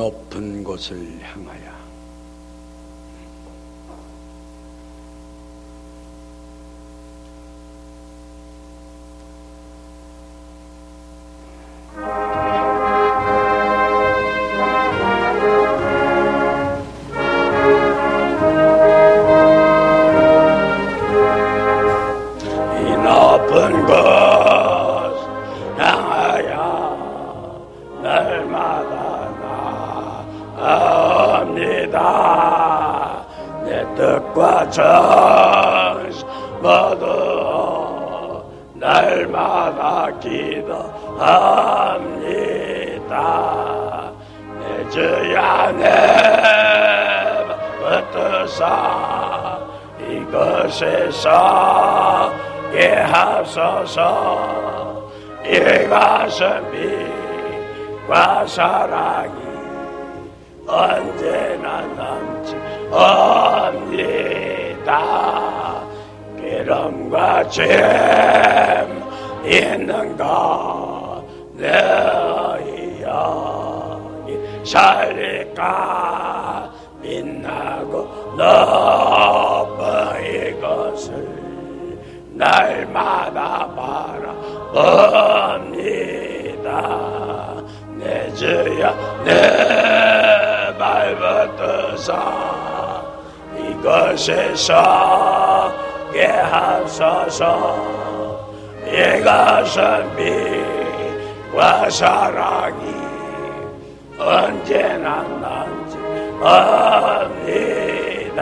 높은 곳을 향하여 정신 모두 날마다 기도합니다. 내 주야 내 뜻사 이것에서 예하소서. 이것은 빛과 사랑이 언제나 넘치 옵니다. 기름과 잼 있는 것 너희 영이 살릴까. 빛나고 높은 이것을 날마다 바라봅니다. 내 주여 내 발붙드사 이것에서 예하소서. 이것은 빛과 사랑이 언제나 남지 옵니다.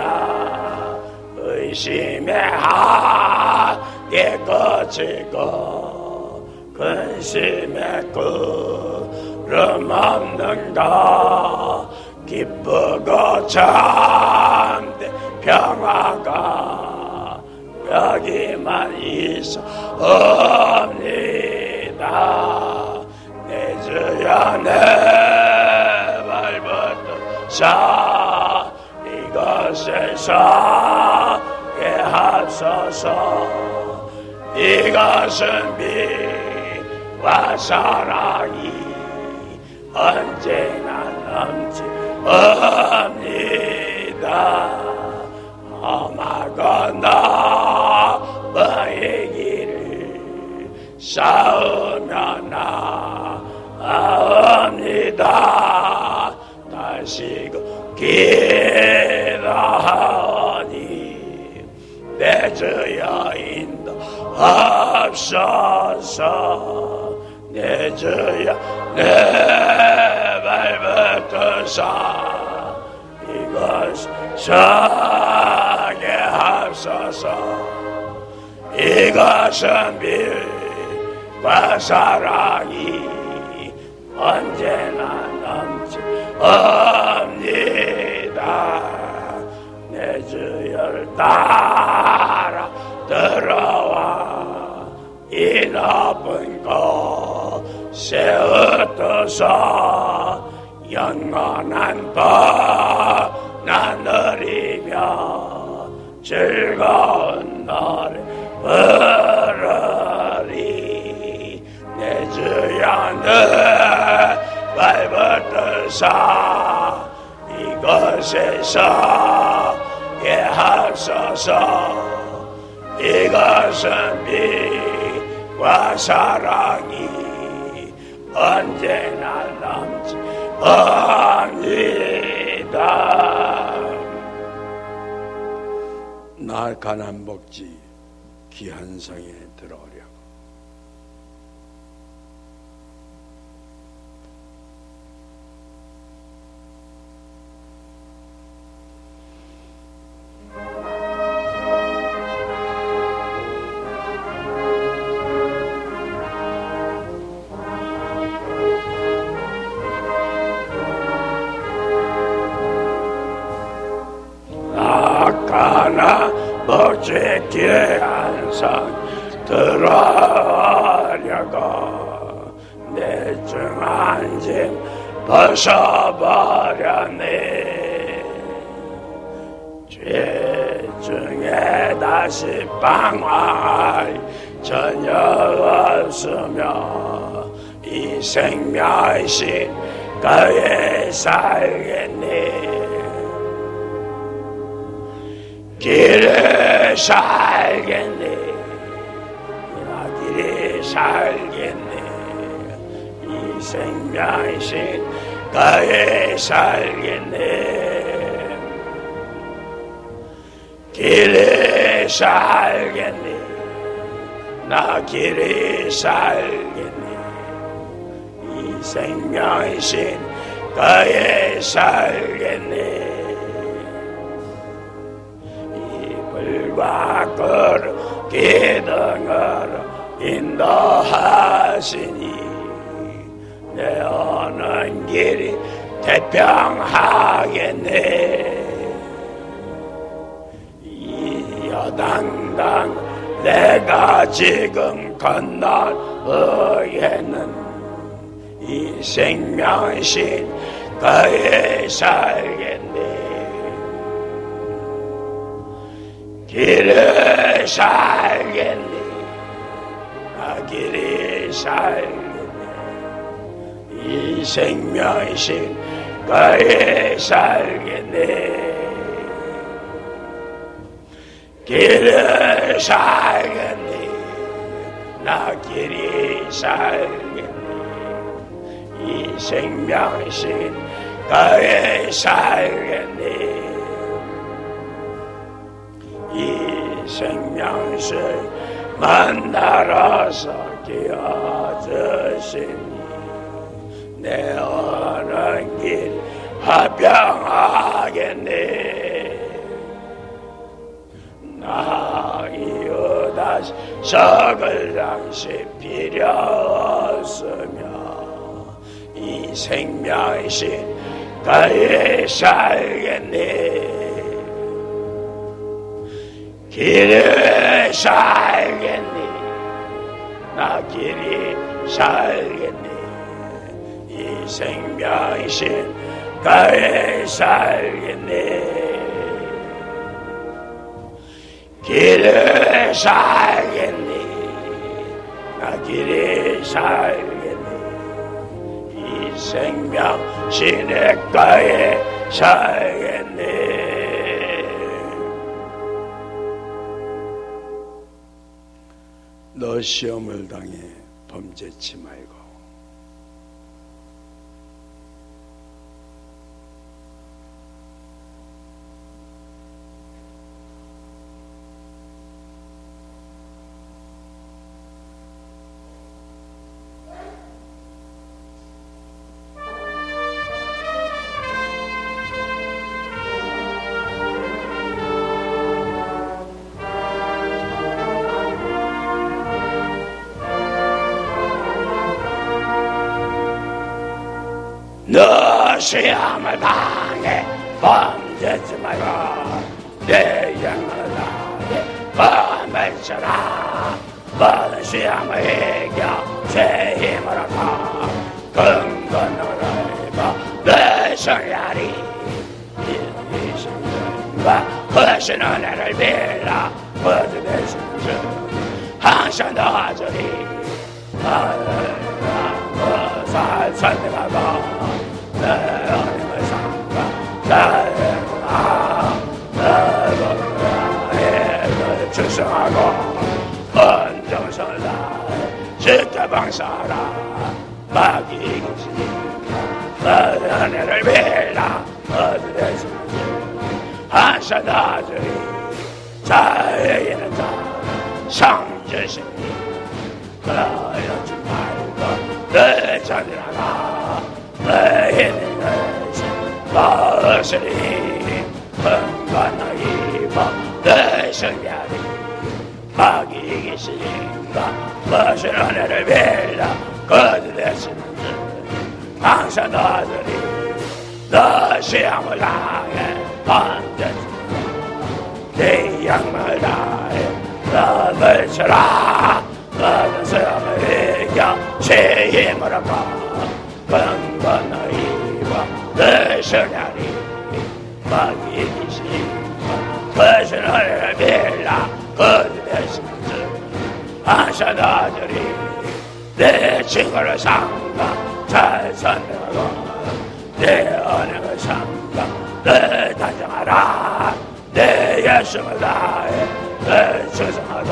의심의 하게 거치고 근심의 구름 없는가. 기쁘고 참된 평화가 여기만 있사옵니다. 내 주여 내 발붙드사 이것에서 예하소서. 이것은 빛과 사랑이 언제나 넘치 옵니다. 험하고 넓은 길을 싸우며 나옵니다. 다시금 기도하오니 내 주여 인도하옵소서. 내 주여 내 발붙드사 이것 서게 하소서. 이것은 빛과 사랑이 언제나 넘치 옵니다. 내 주여를 따라 들어와 이 높은 곳에 얻어서 영원한 나 누리며 즐거운 노래 부르리. 내 주여 내 발붙드사 이것에서 예하소서. 이것은 빛과 사랑이 언제나 남지 옵니다. 날 가난 먹지 귀한 성에 들어오려고. 가나 먹지 귀한 성 들어오려고 내 중한 짐 벗어버렸네. 죄 중에 다시 방황할 전혀 없으며 이 생명이신 그에 살겠네. 길에 살겠네. 나 길에 살겠네. 이 생명이신 그에 살겠네. 길에 살겠네. 나 길에 살겠네. 이 생명이신 그에 살겠네. 이 불과 거룩 기둥으로 인도하시니 내 오는 길이 태평하겠네. 이 여당당 내가 지금 건너에는 이 생명이신 그에 살겠네. 길에 살겠네. 나 길에 살겠네. 이 생명이신 그에 살겠네. 길에 살겠네. 나 길이 살겠네. 이 생명이신 그에 살겠네. 이 생명을 만나러서 기어주시니 내 오는 길 화평하겠네. 나 이유다 썩을 장시 필요 없으며 이 생명이신 그에 살겠네. 길에 살겠네. 나 길이 살겠네. 이 생명이신 그에 살겠네. 길에 살겠네. 나 길에 살겠네. 이 생명 신의 그에 살겠네. 너 시험을 당해 범죄치 말고 너 시험을 당해 범죄치 말고 내 영을 다해 범을 쳐라. 모든 시험을 이겨 제 힘을 얻어 근근으로 입어 내 성야리 이 신과 크신 은혜를 빌어 모두 되신 주 항상 도와주리. 살 선택하고 내 하나님을 삼가 나를 출성하고 헌정성을 다해 지켜방사하라. 마귀 이기시니까 너의 은혜를 빌라. 어디 되시는지 한사 나주리. 자에게는 자 성주시니 그러여지 말고 내 자녀라. 내 힘을 것을 흥건하 입어 내 성야리. 마귀 이기시니까 무슨 은혜를 빌라. 거짓 되시는지 항상 너들이 너 시험을 당해 언제쯤 네 양말 다해 너를 쳐라. 너는 시험을 이겨 제 힘을 얻고 건건하 입어 내 성야리. 마귀 이기시니까 무슨 은혜를 빌라. 거짓 되시는지 항상 너들이 내 친구를 삼가 잘 선택하고 내 언행을 삼가 내 단정하라 내 열심을 다해 내 충성하고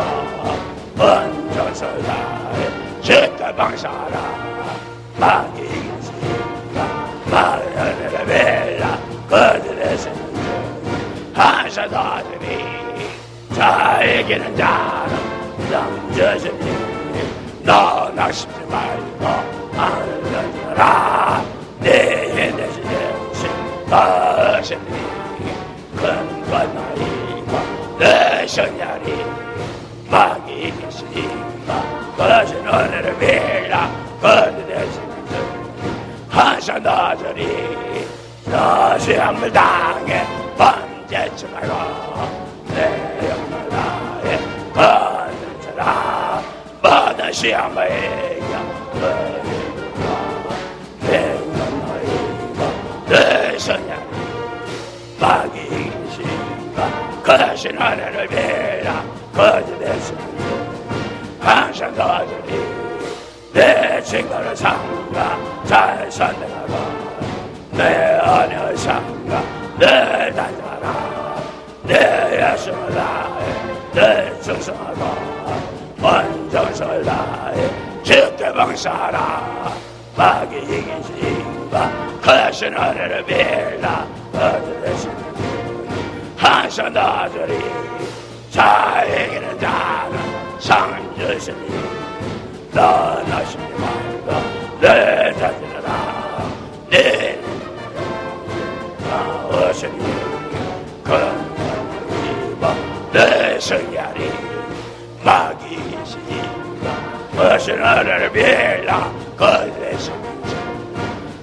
온전을 다해 주께 방사하라 마귀 이기시니까 마귀 은혜를 빌라 그들의 생명 하셔도 아들이 자 이기는 자는 남주시니 너 낙심지 말고 하늘 던져라 내 힘내신 예수 나으시니 큰 권나이고 내 성량이 마귀 이기시니까 그신 은혜를 빌라 그들의 생명 하셔도 아들이 너 시험을 당해 범죄치 말고 내 영광을 다해 거듭져라 모든 시험을 이겨 내 영광을 이겨 내 성량이 마귀 이기시니까 그신 은혜를 빌라 거짓의 승리 항상 도와주니 내 친구를 삼가 잘 선택하고 내 언약을 삼가 내 단정하라 내 예수를 다해 내 충성하고 온정성을 다해 주께 봉사하라 마귀 이기시니까 그신 은혜를 빌라 거듭의 승리 항상 도와주니 잘 이기는 자는 상 주시니 너 나시지 말고 내 자신이라 내 나으시니 건강이고 내 성량이 마귀시니까 어신 은혜를 빌라 그들의 성령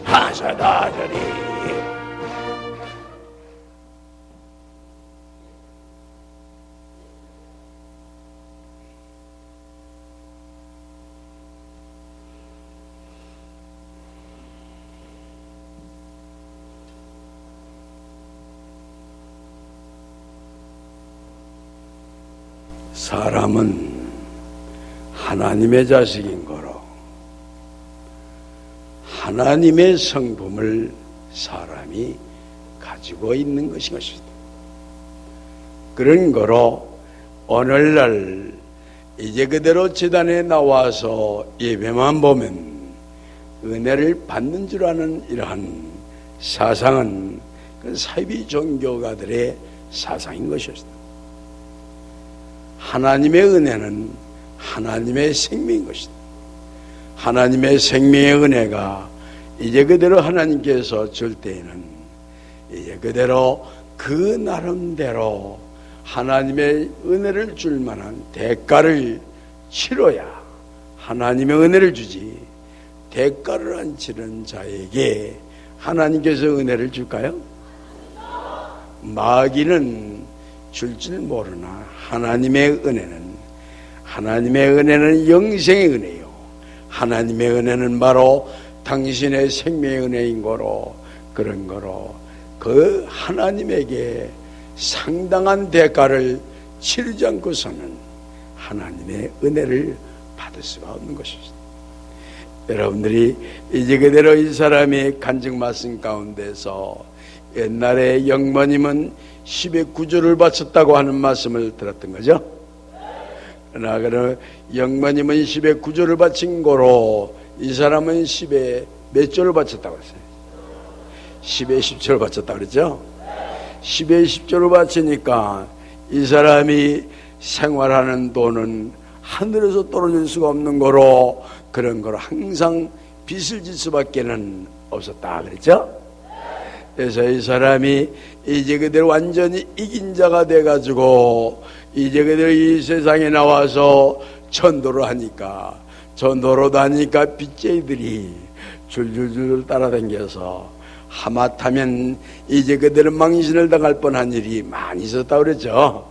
하사다들이 사람은 하나님의 자식인 거로 하나님의 성품을 사람이 가지고 있는 것인 것입니다. 그런 거로 오늘날 이제 그대로 제단에 나와서 예배만 보면 은혜를 받는 줄 아는 이러한 사상은 그 사이비 종교가들의 사상인 것이었습니다. 하나님의 은혜는 하나님의 생명인 것이다. 하나님의 생명의 은혜가 이제 그대로 하나님께서 줄 때에는 이제 그대로 그 나름대로 하나님의 은혜를 줄 만한 대가를 치러야 하나님의 은혜를 주지, 대가를 안 치른 자에게 하나님께서 은혜를 줄까요? 마귀는 줄 줄 모르나 하나님의 은혜는 영생의 은혜요. 하나님의 은혜는 바로 당신의 생명의 은혜인 거로, 그런 거로 그 하나님에게 상당한 대가를 치르지 않고서는 하나님의 은혜를 받을 수가 없는 것입니다. 여러분들이 이제 그대로 이 사람이 간증 말씀 가운데서 옛날에 영모님은 10의 구조를 바쳤다고 하는 말씀을 들었던 거죠. 그러나 그럼 영모님은 10의 구조를 바친 거로 이 사람은 10의 몇 조를 바쳤다고 했어요? 10의 10조를 바쳤다고 그랬죠. 10의 10조를 바치니까 이 사람이 생활하는 돈은 하늘에서 떨어질 수가 없는 거로, 그런 거로 항상 빚을 질 수밖에는 없었다 그랬죠. 그래서 이 사람이 이제 그대로 완전히 이긴 자가 돼가지고 이제 그대로 이 세상에 나와서 전도를 하니까, 전도로 다니까 빚쟁이들이 줄줄줄 따라다녀서 하마터면 이제 그대로 망신을 당할 뻔한 일이 많이 있었다고 그랬죠.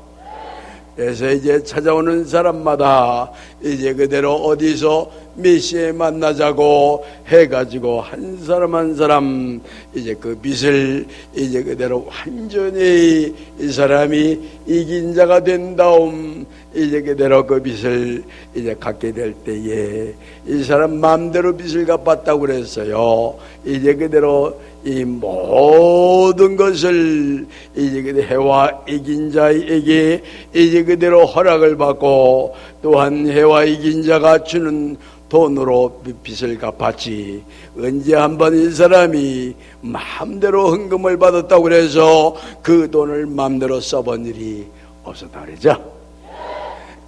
그래서 이제 찾아오는 사람마다 이제 그대로 어디서 몇 시에 만나자고 해가지고 한 사람 한 사람 이제 그 빚을 이제 그대로 완전히 이 사람이 이긴 자가 된 다음 이제 그대로 그 빚을 이제 갚게 될 때에 이 사람 마음대로 빚을 갚았다고 그랬어요. 이제 그대로 이 모든 것을 이제 그대로 해와 이긴 자에게 이제 그대로 허락을 받고, 또한 해와 이긴 자가 주는 돈으로 빚을 갚았지, 언제 한번 이 사람이 마음대로 헌금을 받았다고 그래서 그 돈을 마음대로 써본 일이 없었다 그러죠.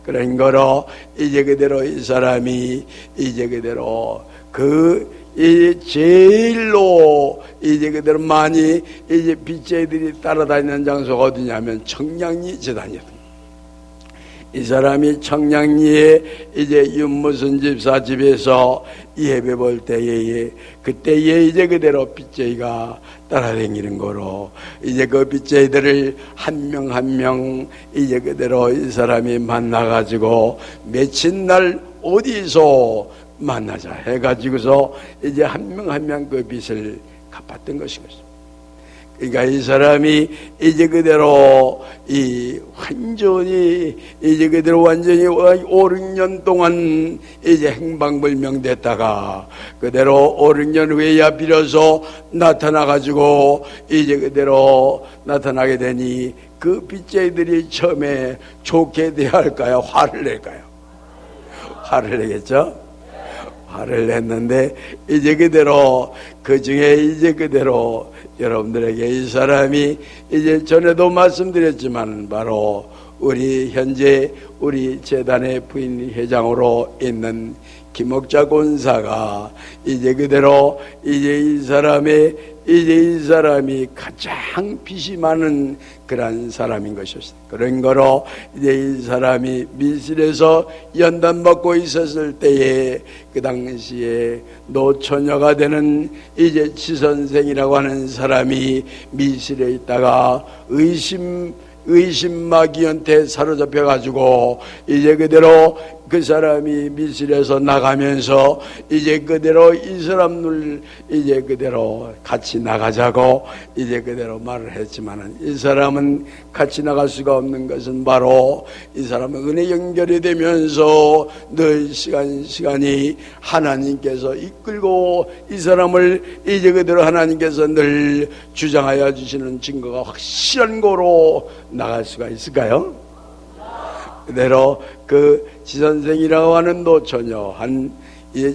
그런 거로 이제 그대로 이 사람이 이제 그대로 이 제일로 이제 그대로 많이 이제 빚쟁이들이 따라다니는 장소가 어디냐면 청량리 재단이었다. 이 사람이 청량리에 이제 윤무순 집사 집에서 예배 볼 때에, 그때에 이제 그대로 빚쟁이가 따라다니는 거로, 이제 그 빚쟁이들을 한 명 한 명 이제 그대로 이 사람이 만나가지고 며칠 날 어디서 만나자 해가지고서 이제 한 명 한 명 그 빚을 갚았던 것이거든요. 그러니까 이 사람이 이제 그대로 완전히 5, 6년 동안 이제 행방불명됐다가 그대로 5, 6년 후에야 비로소 나타나가지고 이제 그대로 나타나게 되니, 그 빚쟁이들이 처음에 좋게 대할까요? 화를 낼까요? 화를 내겠죠? 화를 냈는데, 이제 그대로 그 중에 이제 그대로 여러분들에게 이 사람이 이제 전에도 말씀드렸지만 바로 현재 우리 재단의 부인 회장으로 있는 김옥자 권사가 이제 그대로 이 사람이 가장 빚이 많은 그런 사람인 것이었어요. 그런 거로 이제 이 사람이 미실에서 연단받고 있었을 때에 그 당시에 노처녀가 되는 이제 지선생이라고 하는 사람이 미실에 있다가 의심마귀한테 사로잡혀가지고 이제 그대로 그 사람이 미실에서 나가면서 이제 그대로 이 사람을 이제 그대로 같이 나가자고 이제 그대로 말을 했지만은, 이 사람은 같이 나갈 수가 없는 것은 바로 이 사람은 은혜 연결이 되면서 늘 시간이 하나님께서 이끌고 이 사람을 이제 그대로 하나님께서 늘 주장하여 주시는 증거가 확실한 거로 나갈 수가 있을까요? 그대로 그 지선생이라고 하는 노처녀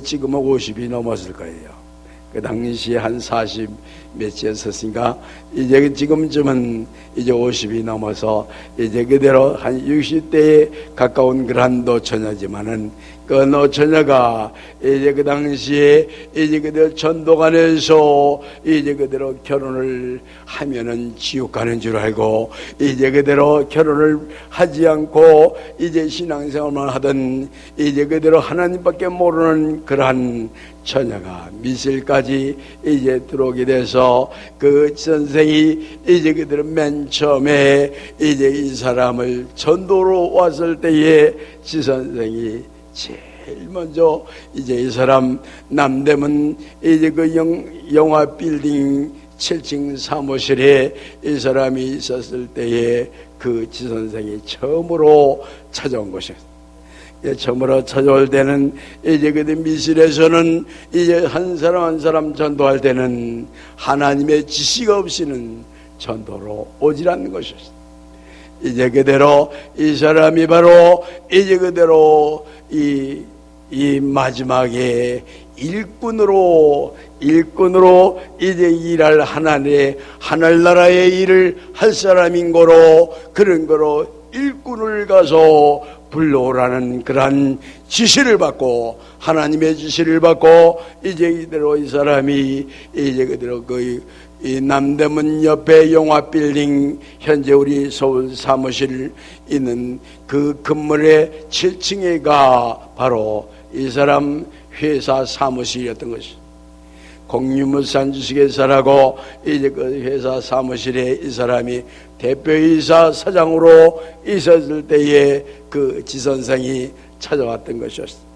지금은 50이 넘었을 거예요. 그 당시에 한 40 몇이었으니까 이제 지금쯤은 이제 50이 넘어서 이제 그대로 한 60대에 가까운 그런 노처녀지만은, 그 노처녀가 이제 그 당시에 이제 그대로 전도관에서 이제 그대로 결혼을 하면은 지옥 가는 줄 알고 이제 그대로 결혼을 하지 않고 이제 신앙생활만 하던 이제 그대로 하나님밖에 모르는 그러한 처녀가 미실까지 이제 들어오게 돼서, 그 선생이 이제 그대로 맨 처음에 이제 이 사람을 전도로 왔을 때에 지선생이 제일 먼저 이제 이 사람 남대문 이제 그 영화 빌딩 7층 사무실에 이 사람이 있었을 때에 그 지선생이 처음으로 찾아온 것이었어요. 처음으로 찾아올 때는 이제 그 미실에서는 이제 한 사람 한 사람 전도할 때는 하나님의 지시가 없이는 전도로 오질 않는 것이었어요. 이제 그대로 이 사람이 바로 이제 그대로 이 마지막에 일꾼으로 이제 일할 하늘나라의 일을 할 사람인 거로, 그런 거로 일꾼을 가서 불러오라는 그러한 지시를 받고, 하나님의 지시를 받고 이제 이대로 이 사람이 이제 그대로 이 남대문 옆에 영화빌딩, 현재 우리 서울 사무실 있는 그 건물의 7층에가 바로 이 사람 회사 사무실이었던 것이죠. 공유물산 주식회사라고 이제 그 회사 사무실에 이 사람이 대표이사 사장으로 있었을 때에 그 지선생이 찾아왔던 것이었어요.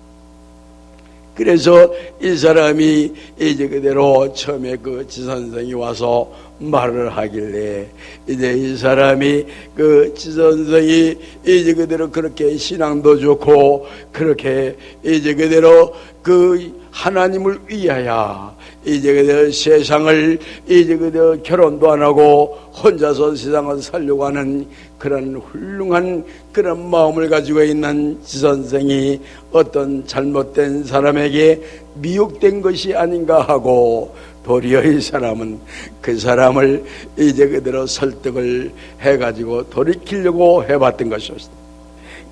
그래서 이 사람이 이제 그대로 처음에 그 지선생이 와서 말을 하길래, 이제 이 사람이 그 지선생이 이제 그대로 그렇게 신앙도 좋고 그렇게 이제 그대로 그 하나님을 위하여 이제 그저 세상을 이제 그저 결혼도 안 하고 혼자서 세상을 살려고 하는 그런 훌륭한 그런 마음을 가지고 있는 지선생이 어떤 잘못된 사람에게 미혹된 것이 아닌가 하고, 도리어 이 사람은 그 사람을 이제 그대로 설득을 해가지고 돌이키려고 해봤던 것이었습니다.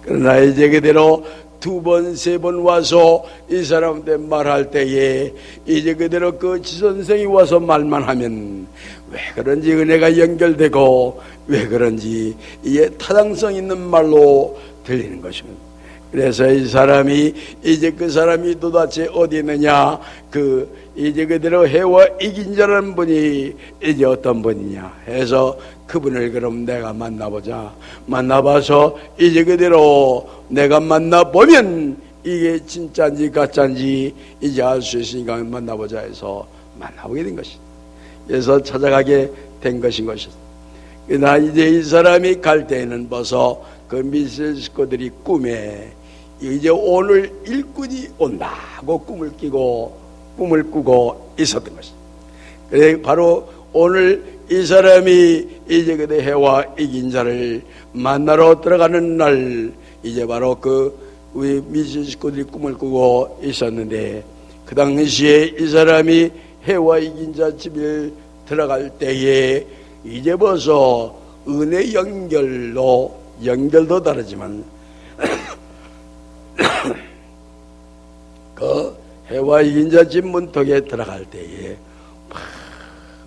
그러나 이제 그대로 두 번, 세 번 와서 이 사람한테 말할 때에 이제 그대로 그 지선생이 와서 말만 하면 왜 그런지 은혜가 연결되고 왜 그런지 이게 타당성 있는 말로 들리는 것입니다. 그래서 이 사람이 이제 그 사람이 도대체 어디 있느냐, 이제 그대로 해와 이긴 자라는 분이 이제 어떤 분이냐 해서 그분을 그럼 내가 만나보자. 만나봐서 이제 그대로 내가 만나보면 이게 진짜인지 가짜인지 이제 알 수 있으니까 만나보자 해서 만나보게 된 것이다. 그래서 찾아가게 된 것인 것이다. 그러나 이제 이 사람이 갈 때에는 벌써 그 미스터 식구들이 꿈에 이제 오늘 일꾼이 온다고 꿈을 꾸고 있었던 것이다. 그래 바로 오늘 이 사람이 이제 그대 해와 이긴 자를 만나러 들어가는 날, 이제 바로 우리 미스 식구들이 꿈을 꾸고 있었는데, 그 당시에 이 사람이 해와 이긴 자 집에 들어갈 때에 이제 벌써 은혜 연결도 다르지만 그 해와 이긴 자 집 문턱에 들어갈 때에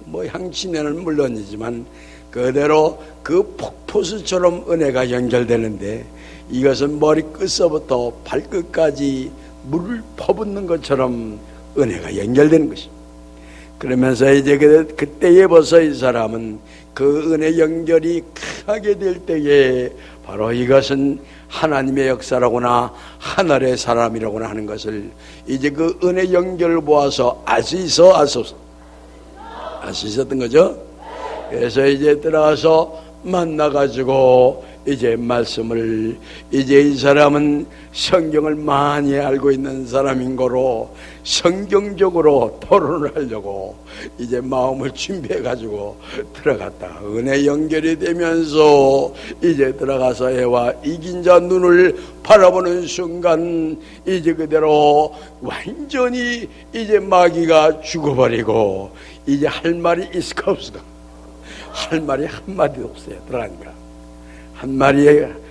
뭐 향신료는 물론이지만 그대로 그 폭포수처럼 은혜가 연결되는데, 이것은 머리 끝서부터 발끝까지 물을 퍼붓는 것처럼 은혜가 연결되는 것입니다. 그러면서 이제 그때에 벌써 이 사람은 그 은혜 연결이 하게 될 때에 바로 이것은 하나님의 역사라거나 하늘의 사람이라거나 하는 것을 이제 그 은혜 연결을 보아서 알 수 있었던 거죠. 그래서 이제 들어가서 만나가지고 이제 말씀을, 이제 이 사람은 성경을 많이 알고 있는 사람인 거로 성경적으로 토론을 하려고 이제 마음을 준비해가지고 들어갔다. 은혜 연결이 되면서 이제 들어가서 해와 이긴 자 눈을 바라보는 순간 이제 그대로 완전히 이제 마귀가 죽어버리고 이제 할 말이 있을까 없을까? 할 말이 한마디도 없어요. 들어가니까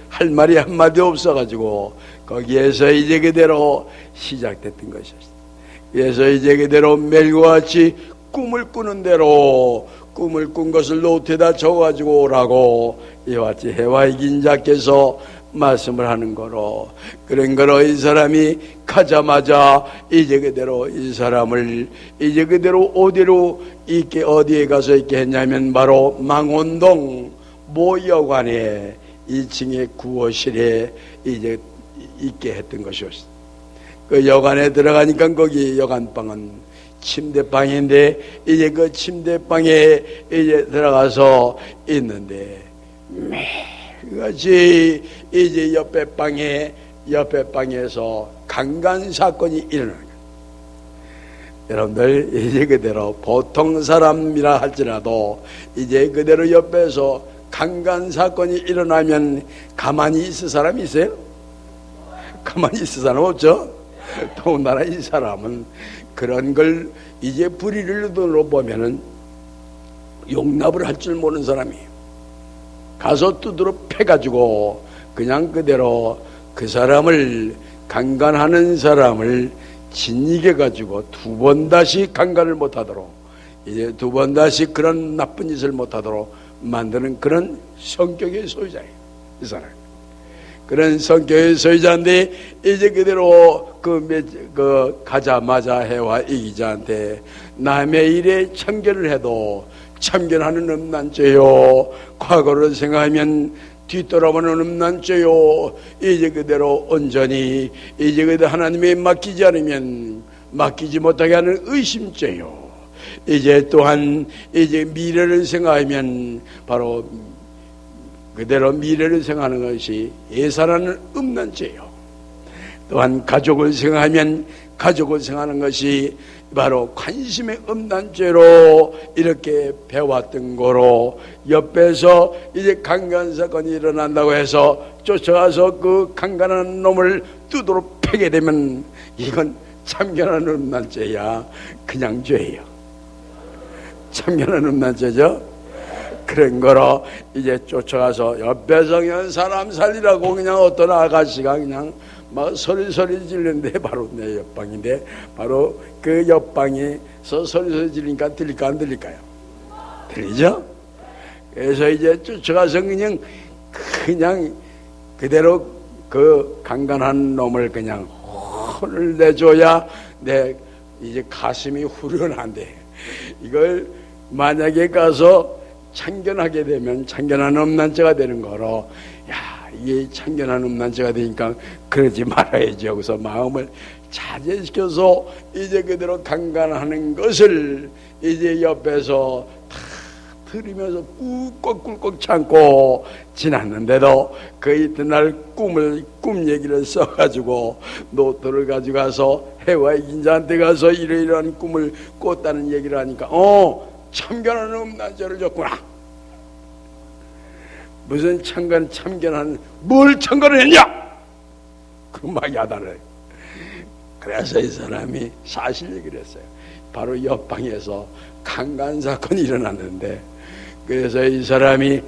할 말이 한마디 없어가지고 거기에서 이제 그대로 시작됐던 것이었어요. 그래서 이제 그대로 매일과 같이 꿈을 꾸는 대로 꿈을 꾼 것을 노트에다 적어가지고 오라고 이와 같이 해와 이긴 자께서 말씀을 하는 거로, 그런 거로 이 사람이 가자마자 이제 그대로 이 사람을 이제 그대로 어디에 가서 있게 했냐면 바로 망원동 모여관에 2층의 구호실에 이제 있게 했던 것이었어요. 그 여관에 들어가니까 거기 여관방은 침대방인데 이제 그 침대방에 이제 들어가서 있는데 매일같이 이제 옆에 방에서 강간 사건이 일어나는 거예요. 여러분들 이제 그대로 보통 사람이라 할지라도 이제 그대로 옆에서 강간 사건이 일어나면 가만히 있을 사람이 있어요? 가만히 있을 사람 없죠? 더군다나 이 사람은 그런 걸 이제 불의를 눈으로 보면은 용납을 할 줄 모르는 사람이에요. 가서 두드러 패가지고 그냥 그대로 그 사람을 강간하는 사람을 진이겨가지고 두 번 다시 강간을 못하도록, 이제 두 번 다시 그런 나쁜 짓을 못하도록 만드는 그런 성격의 소유자예요. 이 사람 그런 성격의 소유자인데 이제 그대로 가자마자 해와 이기자한테 남의 일에 참견을 해도 참견하는 음란죄요, 과거를 생각하면 뒤돌아보는 음란죄요, 이제 그대로 온전히 이제 그대로 하나님에 맡기지 않으면 맡기지 못하게 하는 의심죄요, 이제 또한 이제 미래를 생각하면 바로 그대로 미래를 생각하는 것이 예산하는 음란죄요, 또한 가족을 생각하면 가져고생하는 것이 바로 관심의 음란죄로 이렇게 배웠던 거로, 옆에서 이제 강간 사건이 일어난다고 해서 쫓아가서 그 강간하는 놈을 두드러 패게 되면 이건 참견하는 음란죄야. 그냥 죄예요. 참견하는 음란죄죠. 그런 거로 이제 쫓아가서 옆에서 그냥 사람 살리라고 그냥 어떤 아가씨가 그냥 막 소리 지르는데, 바로 내 옆방인데, 바로 그 옆방에서 소리 지르니까 들릴까 안 들릴까요? 들리죠? 그래서 이제 쫓아가서 그냥 그대로 그 강간한 놈을 그냥 혼을 내줘야 내 이제 가슴이 후련한데, 이걸 만약에 가서 참견하게 되면 참견한 음란죄가 되는 거로, 야, 이게 참견한 음란죄가 되니까 그러지 말아야지. 여기서 마음을 자제시켜서 이제 그대로 강간하는 것을 이제 옆에서 다 들으면서 꿀꺽꿀꺽 참고 지났는데도 그 이튿날 꿈 얘기를 써가지고 노트를 가지고 가서 해와 인자한테 가서 이러이러한 꿈을 꿨다는 얘기를 하니까 참견하는 음란죄를 졌구나. 무슨 참견한 뭘 참견을 했냐? 그 막 야단을. 그래서 이 사람이 사실 얘기를 했어요. 바로 옆방에서 강간 사건이 일어났는데, 그래서 이 사람이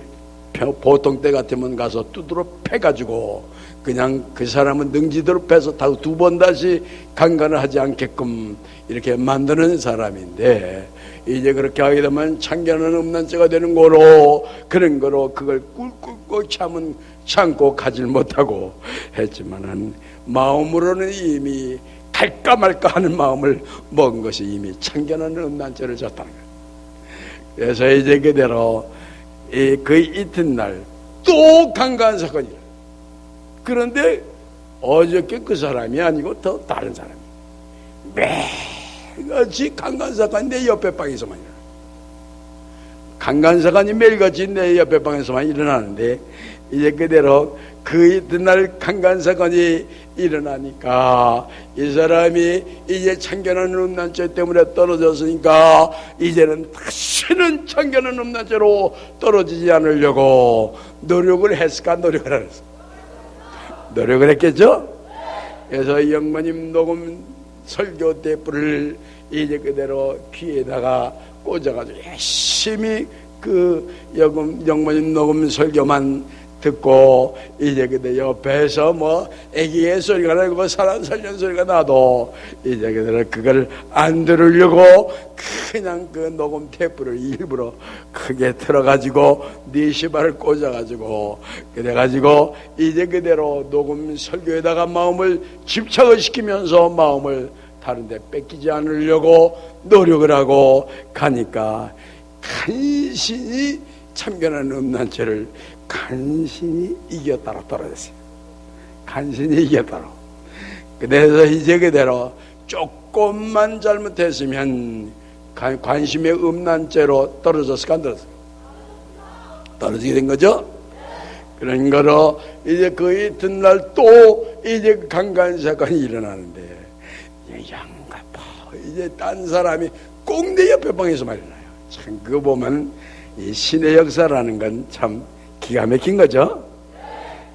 보통 때 같으면 가서 두드러 패가지고 그냥 그 사람은 능지대로 패서 두 번 다시 강간을 하지 않게끔 이렇게 만드는 사람인데, 이제 그렇게 하게 되면 참견하는 음란죄가 되는 거로, 그런 거로 그걸 꿀꿀꿀 참고 가질 못하고 했지만은 마음으로는 이미 갈까 말까 하는 마음을 먹은 것이 이미 참견하는 음란죄를 졌다는 거예요. 그래서 이제 그대로 그 이튿날 또 강간 사건이. 그런데 어저께 그 사람이 아니고 더 다른 사람이 매일같이 강간 사건이 내 옆에 방에서만 일어나. 강간 사건이 매일같이 내 옆에 방에서만 일어나는데, 이제 그대로 그 이튿날 강간 사건이 일어나니까 이 사람이 이제 참견하는 음란죄 때문에 떨어졌으니까 이제는 다시는 참견하는 음란죄로 떨어지지 않으려고 노력을 했을까? 노력을 안 했어. 노력을 했겠죠? 그래서 영모님 녹음 설교 테이프를 이제 그대로 귀에다가 꽂아가지고 열심히 그 영모님 녹음 설교만 듣고, 이제 그때 옆에서 뭐 애기의 소리가 나고 사람 살리는 소리가 나도 이제 그대로 그걸 안 들으려고 그냥 그 녹음 테이프를 일부러 크게 틀어가지고 네 시발을 꽂아가지고 그래가지고 이제 그대로 녹음 설교에다가 마음을 집착을 시키면서 마음을 다른 데 뺏기지 않으려고 노력을 하고 가니까 간신히 참견하는 음란죄를 간신히 이겼다로 떨어졌어요. 간신히 이겼다로. 그래서 이제 그대로 조금만 잘못했으면 관심의 음란죄로 떨어졌을까 안 떨어졌을까? 떨어지게 된 거죠. 그런 거로 이제 그 이튿날 또 이제 강간 사건이 일어나는데, 양가파 이제 딴 사람이 꼭 내 옆에 방에서만 일어나요. 참 그거 보면 이 신의 역사라는 건 참 기가 막힌 거죠.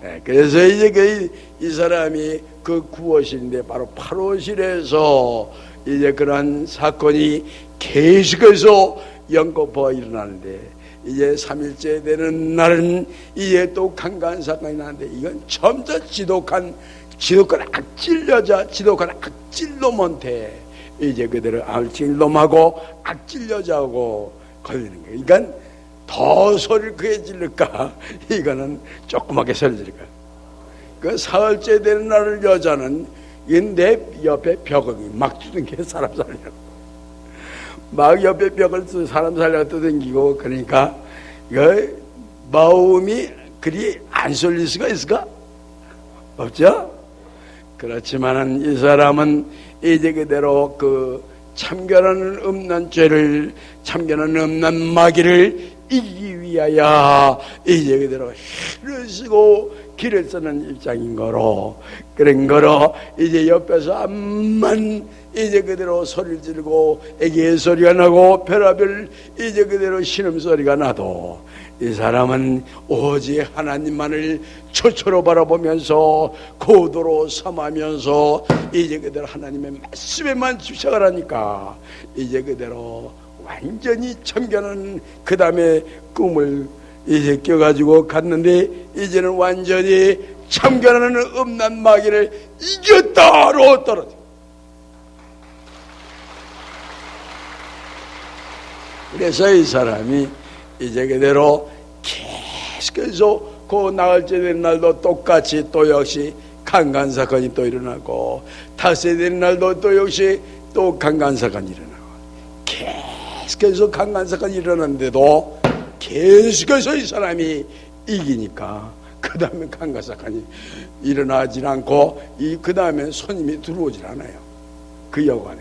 네, 그래서 이제 이 사람이 그 구호실인데 바로 8호실에서 이제 그런 사건이 계속해서 연거푸가 일어나는데, 이제 3일째 되는 날은 이제 또 강간 사건이 나는데, 이건 점점 지독한 악질 여자, 지독한 악질 놈한테 이제 그대로 악질 놈하고 악질 여자하고 걸리는 거예요. 그러니까 더 소리를 크게 지를까? 이거는 조그맣게 소리 지를까? 그 사흘째 되는 날을 여자는 내 옆에 벽을 막 두들겨 사람 살려고. 막 옆에 벽을 사람 살려고 두들기고, 그러니까 그 마음이 그리 안 쏠릴 수가 있을까? 없죠? 그렇지만은 이 사람은 이제 그대로 그 참견하는 음란죄를, 참견하는 음란 마귀를 이기기 위하여 이제 그대로 해를 쓰고 길을 쓰는 입장인 거로, 그런 거로 이제 옆에서 암만 이제 그대로 소리를 지르고 애기의 소리가 나고 별하별 이제 그대로 신음소리가 나도 이 사람은 오직 하나님만을 초초로 바라보면서 고도로 삼하면서 이제 그대로 하나님의 말씀에만 집착을 하니까 이제 그대로 완전히 참견하는 그 다음에 꿈을 이제 껴가지고 갔는데 이제는 완전히 참견하는 음란 마귀를 이겼다로 떨어져. 그래서 이 사람이 이제 그대로 계속해서 그 나흘째 되는 날도 똑같이 또 역시 강간사건이 또 일어나고, 닷새 되는 날도 또 역시 또 강간사건이 일어나고, 계속해서 강간사건이 일어났는데도 계속해서 이 사람이 이기니까 그 다음에 강간사건이 일어나질 않고 그 다음에 손님이 들어오질 않아요. 그 여관에.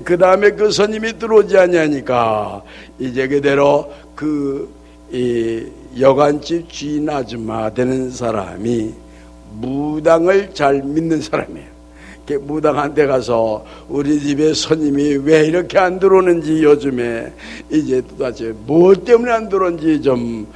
그 다음에 그 손님이 들어오지 않냐니까 이제 그대로 이 여관집 주인 아줌마 되는 사람이 무당을 잘 믿는 사람이에요. 무당한테 가서 우리 집에 손님이 왜 이렇게 안 들어오는지, 요즘에 이제 도대체 뭐 때문에 안 들어오는지 좀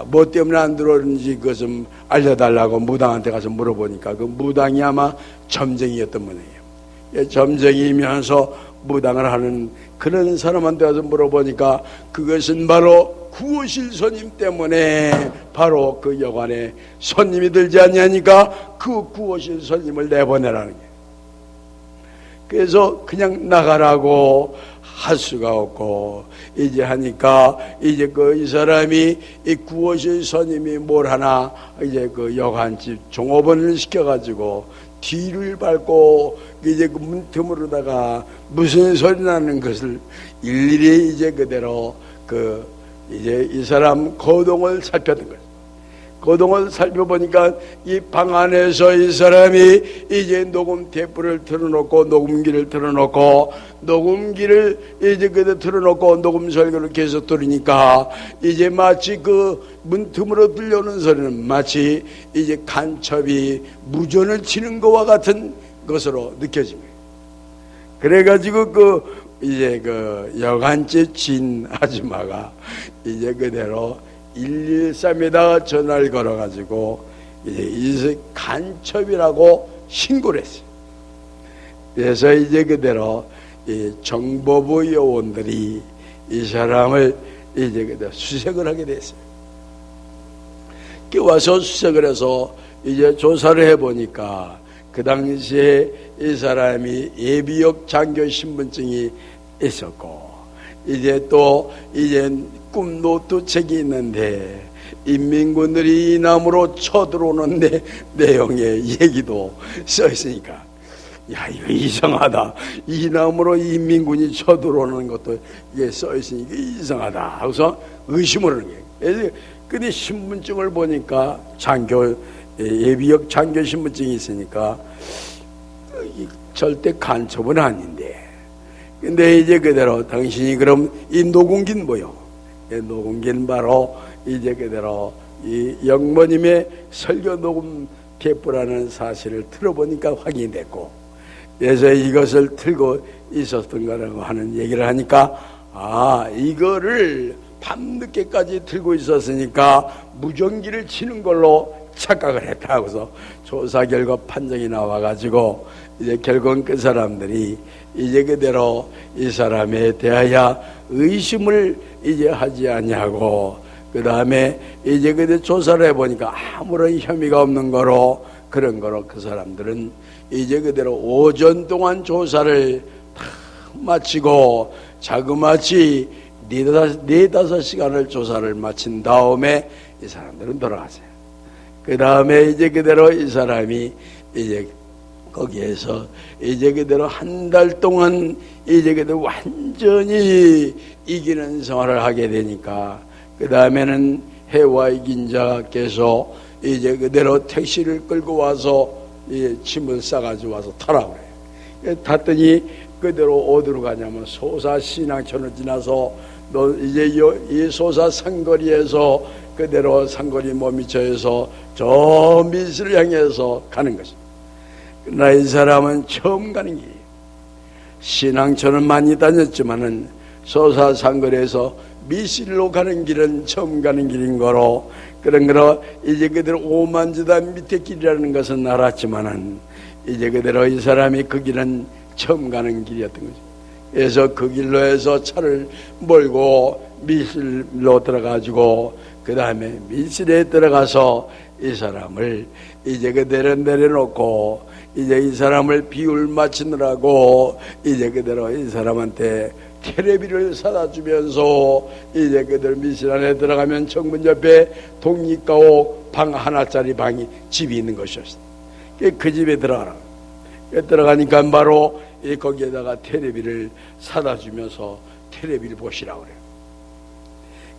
뭐 때문에 안 들어오는지 그거 좀 알려달라고 무당한테 가서 물어보니까 그 무당이 아마 점쟁이였던 분이에요. 점쟁이면서 무당을 하는 그런 사람한테 가서 물어보니까 그것은 바로 구오실 손님 때문에 바로 그 여관에 손님이 들지 않냐니까 그 구오실 손님을 내보내라는 거예요. 그래서 그냥 나가라고 할 수가 없고 이제 하니까 이제 이 사람이 이 구오실 손님이 뭘 하나 이제 그 여관집 종업원을 시켜가지고 뒤를 밟고 이제 그 문틈으로다가 무슨 소리 나는 것을 일일이 이제 그대로 이제 이 사람 거동을 살폈던 거예요. 거동을 살펴보니까 이 방 안에서 이 사람이 이제 녹음 테이프를 틀어놓고 녹음기를 틀어놓고 녹음기를 이제 그대로 틀어놓고 녹음 설교를 계속 들으니까 이제 마치 그 문틈으로 들려오는 소리는 마치 이제 간첩이 무전을 치는 것과 같은 것으로 느껴집니다. 그래가지고 이제 여관집 진 아줌마가 이제 그대로 113에다가 전화를 걸어가지고 이제 이 간첩이라고 신고를 했어요. 그래서 이제 그대로 이 정보부 요원들이 이 사람을 이제 그대로 수색을 하게 됐어요. 와서 수색을 해서 이제 조사를 해보니까 그 당시에 이 사람이 예비역 장교 신분증이 있었고 이제 또 이제 꿈 노트책이 있는데 인민군들이 이 나무로 쳐들어오는 내용의 얘기도 써 있으니까 야 이거 이상하다. 이 나무로 인민군이 쳐들어오는 것도 이게 써 있으니까 이상하다 하고서 의심을 하는 거예요. 근데 신분증을 보니까 예비역 장교 신분증이 있으니까 절대 간첩은 아닌데, 근데 이제 그대로 당신이 그럼 이 녹음기는 뭐요? 녹음기는 바로 이제 그대로 이 영모님의 설교 녹음 테이프라는 사실을 들어보니까 확인이 됐고, 그래서 이것을 틀고 있었던 거라고 하는 얘기를 하니까 이거를 밤늦게까지 들고 있었으니까 무전기를 치는 걸로 착각을 했다 하고서 조사 결과 판정이 나와가지고 이제 결국은 그 사람들이 이제 그대로 이 사람에 대하여 의심을 이제 하지 아니하고 그 다음에 이제 그대 조사를 해보니까 아무런 혐의가 없는 거로 그런 거로 그 사람들은 이제 그대로 오전 동안 조사를 다 마치고 자그마치 4-5시간을 조사를 마친 다음에 이 사람들은 돌아가세요. 그 다음에 이제 그대로 이 사람이 이제 거기에서 이제 그대로 한 달 동안 이제 그대로 완전히 이기는 생활을 하게 되니까 그 다음에는 해와 이긴 자께서 이제 그대로 택시를 끌고 와서 짐을 싸가지고 와서 타라고 그래요. 탔더니 그대로 어디로 가냐면 소사 신앙촌을 지나서 너 이제 이 소사 상거리에서 그대로 상거리 모미처에서 저 미실을 향해서 가는 것입니다. 그러나 이 사람은 처음 가는 길이에요. 신앙처는 많이 다녔지만은 소사상거리에서 미실로 가는 길은 처음 가는 길인 거로, 그런 거로 이제 그대로 오만지다 밑에 길이라는 것은 알았지만은 이제 그대로 이 사람이 그 길은 처음 가는 길이었던 거죠. 그래서 그 길로 해서 차를 몰고 미실로 들어가지고 그 다음에 미실에 들어가서 이 사람을 이제 그대로 내려놓고 이제 이 사람을 비율 맞추느라고 이제 그대로 이 사람한테 테레비를 사다 주면서 이제 그들 미실 안에 들어가면 정문 옆에 독립가옥 방 하나짜리 방이 집이 있는 것이었어요. 그 집에 들어가라. 들어가니까 바로 거기에다가 테레비를 사다 주면서 테레비를 보시라고 그래요.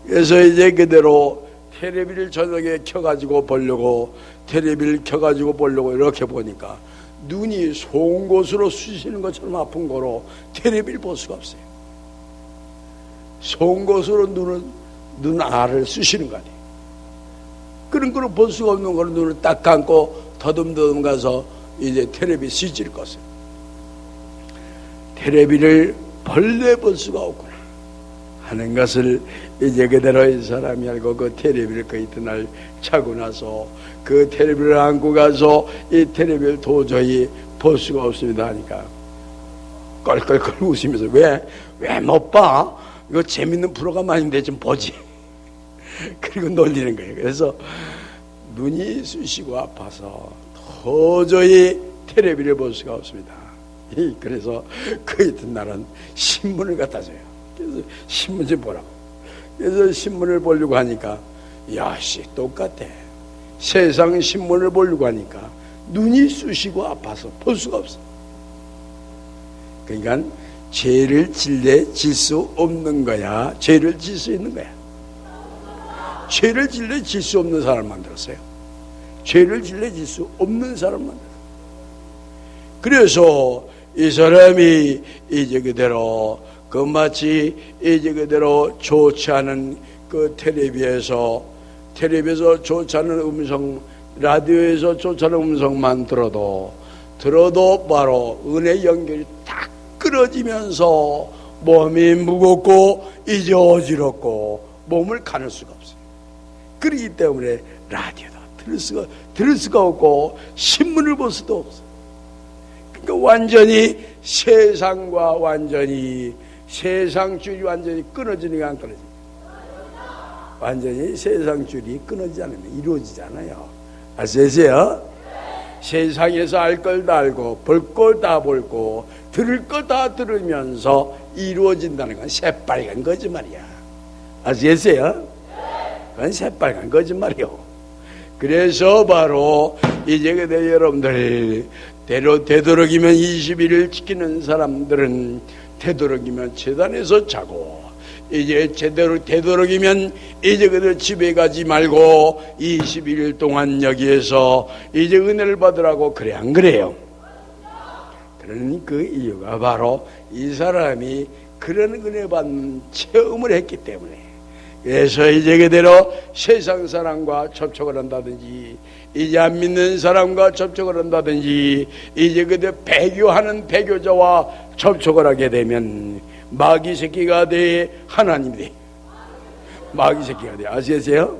그래서 이제 그대로 테레비를 저녁에 켜가지고 보려고, 테레비를 켜가지고 보려고 이렇게 보니까 눈이 송곳으로 쑤시는 것처럼 아픈 거로 테레비를 볼 수가 없어요. 송곳으로 눈 알을 쑤시는 거 아니에요. 그런 거로 볼 수가 없는 거로 눈을 딱 감고 더듬더듬 가서 이제 테레비 스위치를 껐어요. 테레비를 벌레 볼 수가 없구나 하는 것을 이제 그대로 이 사람이 알고 그 테레비를 그 이튿날 차고 나서 그 테레비를 안고 가서 이 테레비를 도저히 볼 수가 없습니다 하니까 껄껄껄 웃으면서 왜 못 봐? 이거 재밌는 프로가 아닌데 좀 보지. 그리고 놀리는 거예요. 그래서 눈이 쑤시고 아파서 도저히 테레비를 볼 수가 없습니다. 그래서 그 이튿날은 신문을 갖다 줘요. 그래서 신문 좀 보라고. 그래서 신문을 보려고 하니까 야씨 똑같아. 세상 신문을 보려고 하니까 눈이 쑤시고 아파서 볼 수가 없어. 그러니까 죄를 질래 질 수 없는 거야, 죄를 질 수 있는 거야? 죄를 질래 질 수 없는 사람 만들었어요. 죄를 질래 질 수 없는 사람 만들었어요. 그래서 이 사람이 이제 그대로 그 마치 이제 그대로 좋지 않은 그 텔레비에서 좋지 않은 음성, 라디오에서 좋지 않은 음성만 들어도 바로 은혜 연결이 딱 끊어지면서 몸이 무겁고 이제 어지럽고 몸을 가눌 수가 없어요. 그렇기 때문에 라디오도 들을 수가 없고 신문을 볼 수도 없어요. 그러니까 완전히 세상과 완전히 세상줄이 완전히 끊어지니까 안 끊어집니다. 완전히 세상줄이 끊어지지 않으면 이루어지잖아요. 아시겠어요? 세상에서 알 걸 다 알고 볼 걸 다 볼고 들을 거 다 들으면서 이루어진다는 건 새빨간 거짓말이야. 아시겠어요? 그건 새빨간 거짓말이요. 그래서 바로 이제 그대 여러분들 되도록이면 21일 지키는 사람들은 되도록이면 제단에서 자고, 이제 제대로 되도록이면 이제 그들 집에 가지 말고 21일 동안 여기에서 이제 은혜를 받으라고. 그래 안 그래요? 그런 그 이유가 바로 이 사람이 그런 은혜 받는 체험을 했기 때문에, 그래서 이제 그대로 세상 사람과 접촉을 한다든지 이제 안 믿는 사람과 접촉을 한다든지 이제 그대로 배교하는 배교자와 접촉을 하게 되면 마귀 새끼가 돼, 하나님이 돼. 마귀 새끼가 돼. 아시겠어요?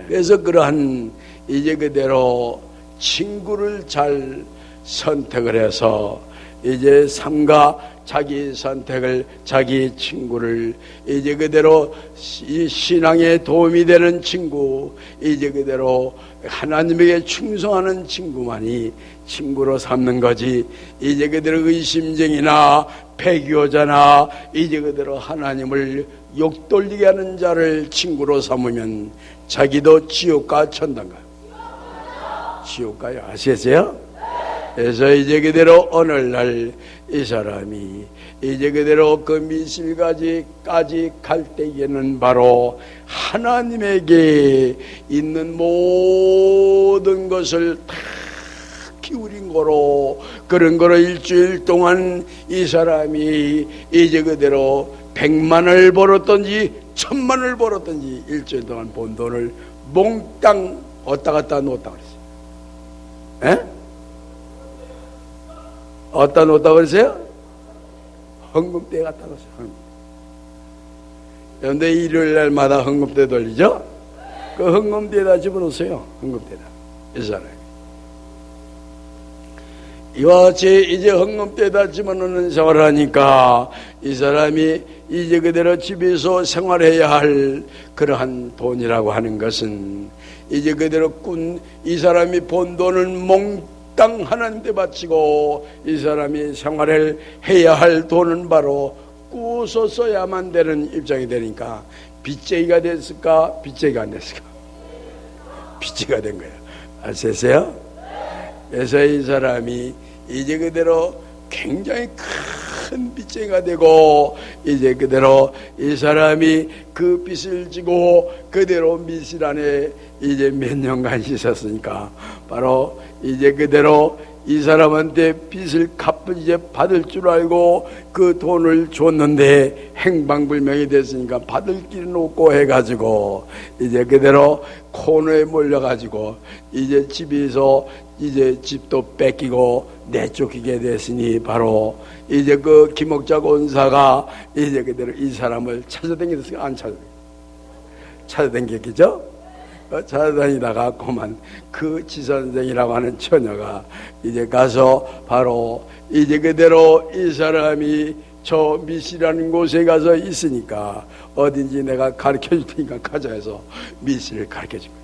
그래서 그러한 이제 그대로 친구를 잘 선택을 해서 이제 삼가 자기 선택을, 자기 친구를 이제 그대로 이 신앙에 도움이 되는 친구, 이제 그대로 하나님에게 충성하는 친구만이 친구로 삼는 거지, 이제 그대로 의심쟁이나 배교자나 이제 그대로 하나님을 욕돌리게 하는 자를 친구로 삼으면 자기도 지옥 가 천당 가요. 지옥 가요. 아시겠어요? 그래서 이제 그대로 오늘날 이 사람이 이제 그대로 그 미실까지 갈 때에는 바로 하나님에게 있는 모든 것을 다 기울인 거로, 그런 거로 일주일 동안 이 사람이 이제 그대로 100만을 벌었든지 1,000만을 벌었든지 일주일 동안 본 돈을 몽땅 어디다 갖다 놓았다 그랬어요. 에? 어디다 놓았다 그랬어요? 헌금대에 갖다 놓았어요. 그런데 일요일 날마다 헌금대 돌리죠? 그 헌금대에다 집어넣으세요. 헌금대에다. 이 사람이. 이와 같이 이제 헌금대에다 집어넣는 생활을 하니까 이 사람이 이제 그대로 집에서 생활해야 할 그러한 돈이라고 하는 것은 이제 그대로 이 사람이 본 돈을 몽땅 하나님께 바치고 이 사람이 생활을 해야 할 돈은 바로 꾸서 써야만 되는 입장이 되니까 빚쟁이가 됐을까? 빚쟁이가 안 됐을까? 빚쟁이가 된 거예요. 아시겠어요? 그래서 이 사람이 이제 그대로 굉장히 큰 빚쟁이가 되고 이제 그대로 이 사람이 그 빚을 지고 그대로 미실 안에 이제 몇 년간 있었으니까 바로 이제 그대로 이 사람한테 빚을 이제 받을 줄 알고 그 돈을 줬는데 행방불명이 됐으니까 받을 길은 없고 해가지고 이제 그대로 코너에 몰려가지고 이제 집에서 이제 집도 뺏기고 내쫓기게 됐으니 바로 이제 그 김옥자 권사가 이제 그대로 이 사람을 찾아다니겠어요? 안 찾아다니겠죠? 찾아다니다가 그만 그 지선생이라고 하는 처녀가 이제 가서 바로 이제 그대로 이 사람이 저 미시라는 곳에 가서 있으니까 어딘지 내가 가르쳐 줄 테니까 가자 해서 미시를 가르쳐 준 거예요.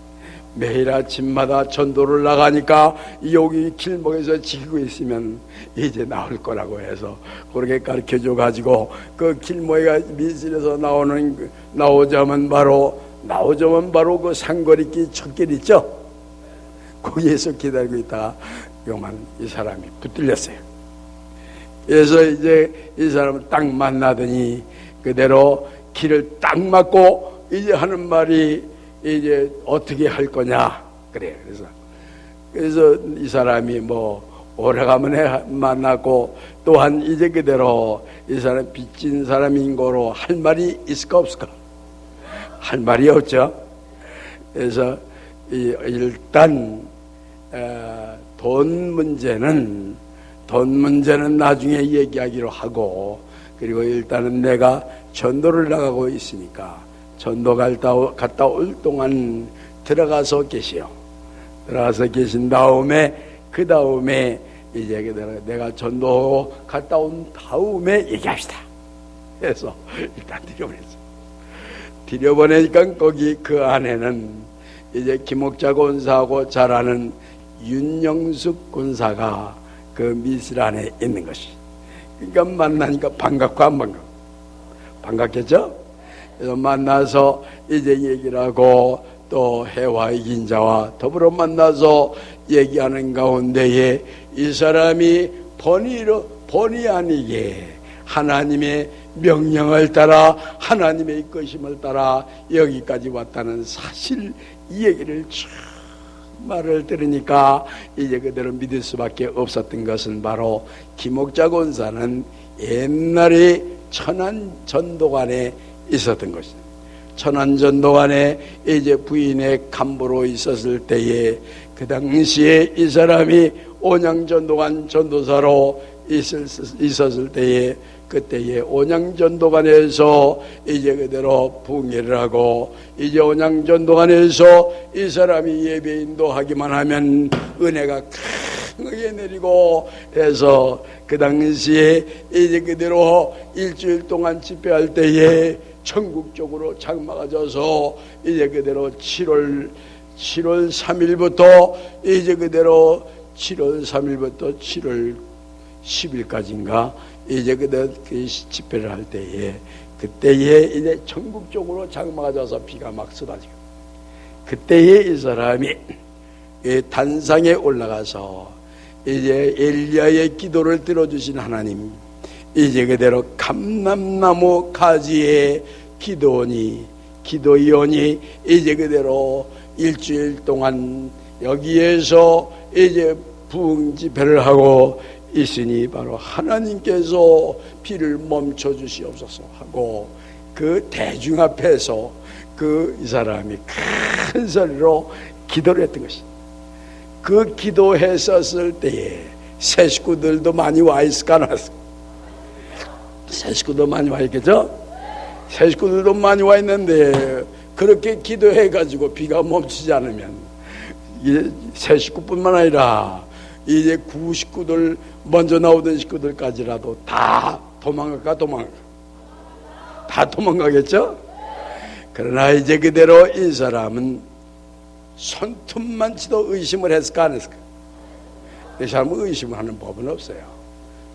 매일 아침마다 전도를 나가니까 여기 길목에서 지키고 있으면 이제 나올 거라고 해서 그렇게 가르쳐 줘 가지고 그 길목에 미실에서 나오자면 바로 그 상거리길 첫길 있죠? 거기에서 기다리고 있다가 요만 이 사람이 붙들렸어요. 그래서 이제 이 사람을 딱 만나더니 그대로 길을 딱 막고 이제 하는 말이 이제 어떻게 할 거냐 그래요. 그래서 이 사람이 뭐 오래간만에 만났고 또한 이제 그대로 이 사람 빚진 사람인 거로 할 말이 있을까 없을까? 할 말이 없죠. 그래서 일단 돈 문제는 나중에 얘기하기로 하고 그리고 일단은 내가 전도를 나가고 있으니까 전도 갔다 올 동안 들어가서 계시오. 들어가서 계신 다음에 그 다음에 이제 내가 전도 갔다 온 다음에 얘기합시다. 해서 일단 드려버렸어. 들여보내니까 거기 그 안에는 이제 김옥자 권사하고 잘 아는 윤영숙 권사가 그 미실 안에 있는 것이. 그러니까 만나니까 반갑고 안 반갑겠죠? 그래서 만나서 이제 얘기를 하고 또 해화의 인자와 더불어 만나서 얘기하는 가운데에 이 사람이 번이 아니게 하나님의 명령을 따라 하나님의 이끄심을 따라 여기까지 왔다는 사실 이 얘기를 쭉 말을 들으니까 이제 그대로 믿을 수밖에 없었던 것은 바로 김옥자 권사는 옛날에 천안전도관에 있었던 것입니다. 천안전도관에 이제 부인의 간부로 있었을 때에 그 당시에 이 사람이 온양전도관 전도사로 있었을 때에 그때에 온양전도관에서 이제 그대로 붕괴를 하고 이제 온양전도관에서 이 사람이 예배 인도하기만 하면 은혜가 크게 내리고 해서 그 당시에 이제 그대로 일주일 동안 집회할 때에 전국적으로 장마가 져서 이제 그대로 7월 3일부터 이제 그대로 7월 3일부터 7월 10일까지인가 이제 그대로 집회를 할 때에 그때에 이제 전국적으로 장마가 져서 비가 막 쏟아지고 그때에 이 사람이 단상에 올라가서 이제 엘리야의 기도를 들어주신 하나님 이제 그대로 감람나무 가지에 기도원이 이제 그대로 일주일 동안 여기에서 이제 부흥 집회를 하고 있으니 바로 하나님께서 비를 멈춰 주시옵소서 하고 그 대중 앞에서 이 사람이 큰 소리로 기도를 했던 것입니다. 그 기도했었을 때에 새 식구들도 많이 와 있을까 안 왔을까? 새 식구도 많이 와 있겠죠? 새 식구들도 많이 와 있는데 그렇게 기도해가지고 비가 멈추지 않으면 이제 새 식구뿐만 아니라 이제 구 식구들 먼저 나오던 식구들까지라도 다 도망갈까? 다 도망가겠죠? 그러나 이제 그대로 이 사람은 손톱만치도 의심을 했을까 안 했을까? 이 사람은 의심을 하는 법은 없어요.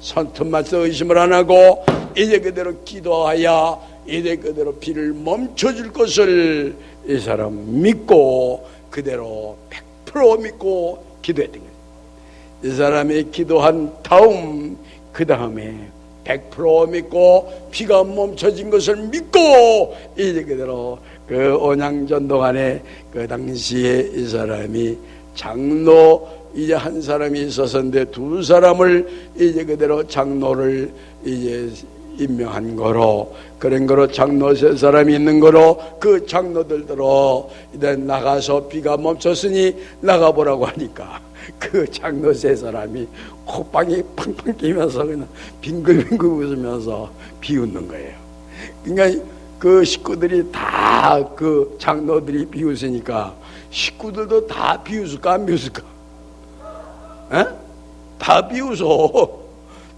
손톱만치도 의심을 안 하고 이제 그대로 기도하여 이제 그대로 비를 멈춰줄 것을 이 사람 믿고 그대로 100% 믿고 기도했던 거예요. 이 사람이 기도한 다음 그 다음에 100% 믿고 비가 멈춰진 것을 믿고 이제 그대로 그 온양전동안에 그 당시에 이 사람이 장로 이제 한 사람이 있었는데 두 사람을 이제 그대로 장로를 이제 임명한 거로 그런 거로 장로 세 사람이 있는 거로 그 장로들로 이제 나가서 비가 멈췄으니 나가보라고 하니까 그 장로 세 사람이 콧방이 팡팡 끼면서 그냥 빙글빙글 웃으면서 비웃는 거예요. 그러니까 그 식구들이 다 그 장로들이 비웃으니까 식구들도 다 비웃을까 안 비웃을까? 에? 다 비웃어.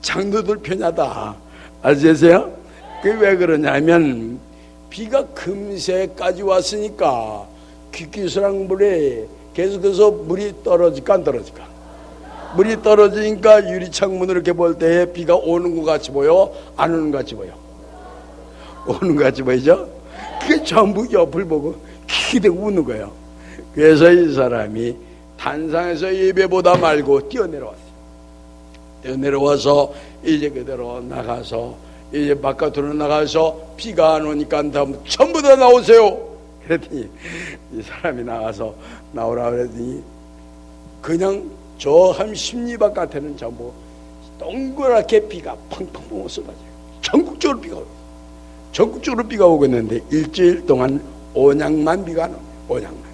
장로들 편하다. 아시겠어요? 그게 왜 그러냐면 비가 금세까지 왔으니까 퀴퀴스랑 물에 계속해서 물이 떨어질까 안 떨어질까? 물이 떨어지니까 유리창문을 이렇게 볼 때 비가 오는 것 같이 보여? 안 오는 것 같이 보여? 오는 것 같이 보이죠? 그게 전부 옆을 보고 기대고 웃는 거예요. 그래서 이 사람이 단상에서 예배보다 말고 뛰어내려왔어요. 뛰어내려와서 이제 그대로 나가서 이제 바깥으로 나가서 비가 안 오니까 다음 전부 다 나오세요. 그랬더니 이 사람이 나가서 나오라 그랬더니 그냥 저 한 10리 바깥에는 전부 동그랗게 비가 펑펑펑 쏟아져요. 전국적으로 비가 오고 전국적으로 비가 오고 있는데 일주일 동안 온양만 비가 안 오네요. 온양만.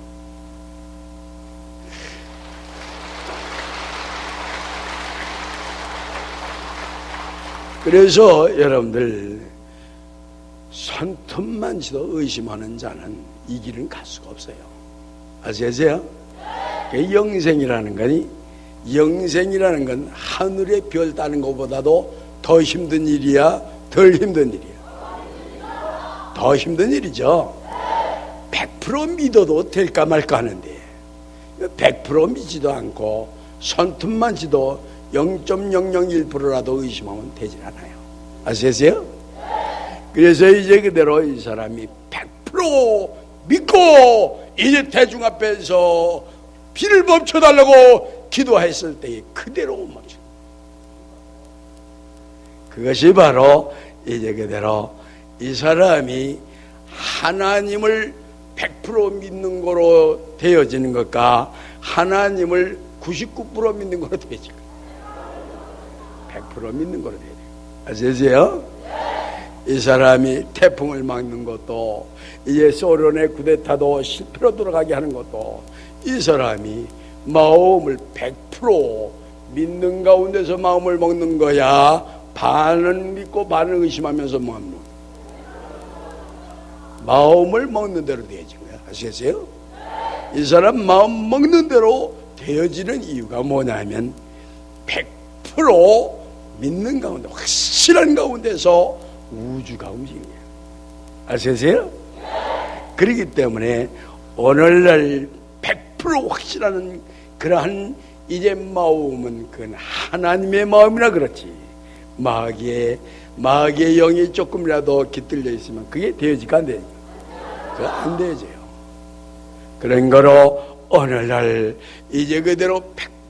그래서 여러분들 손톱만치도 의심하는 자는 이 길은 갈 수가 없어요. 아시겠어요? 영생이라는 건 하늘의 별 따는 것보다도 더 힘든 일이야, 덜 힘든 일이야? 더 힘든 일이죠. 100% 믿어도 될까 말까 하는데 100% 믿지도 않고 손톱만치도 0.001%라도 의심하면 되질 않아요. 아시겠어요? 그래서 이제 그대로 이 사람이 100% 믿고 이제 대중 앞에서 비를 멈춰달라고 기도했을 때에 그대로 멈춰. 그것이 바로 이제 그대로 이 사람이 하나님을 100% 믿는 거로 되어지는 것과 하나님을 99% 믿는 거로 되어지는 것. 100% 믿는 거로 돼야 돼요. 아시겠어요? 이 사람이 태풍을 막는 것도 이제 소련의 쿠데타도 실패로 돌아가게 하는 것도 이 사람이 마음을 100% 믿는 가운데서 마음을 먹는 거야? 반은 믿고 반은 의심하면서 먹는 거야? 마음을 먹는 대로 되어진 거야. 아시겠어요? 이 사람 마음 먹는 대로 되어지는 이유가 뭐냐면 100% 믿는 가운데 확실한 가운데서 우주가 움직이는 거예요. 아시겠어요? 그렇기 때문에 오늘날 100% 확실한 그러한 이제 마음은 그건 하나님의 마음이라 그렇지 마귀의 영이 조금이라도 깃들려 있으면 그게 되어질까 안 되어질까? 그거 안 되어져요. 그런 거로 오늘날 이제 그대로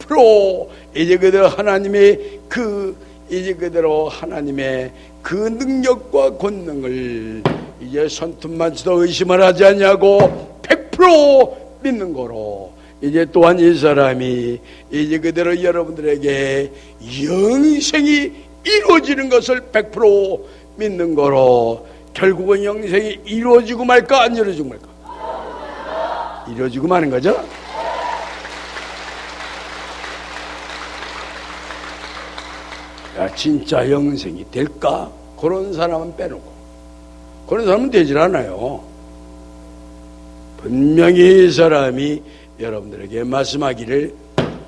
100% 이제 그대로 하나님의 이제 그대로 하나님의 그 능력과 권능을 이제 손톱만치도 의심을 하지 않냐고 100% 믿는 거로 이제 또한 이 사람이 이제 그대로 여러분들에게 영생이 이루어지는 것을 100% 믿는 거로 결국은 영생이 이루어지고 말까 안 이루어지고 말까? 이루어지고 마는 거죠. 야, 진짜 영생이 될까? 그런 사람은 빼놓고, 그런 사람은 되질 않아요. 분명히 이 사람이 여러분들에게 말씀하기를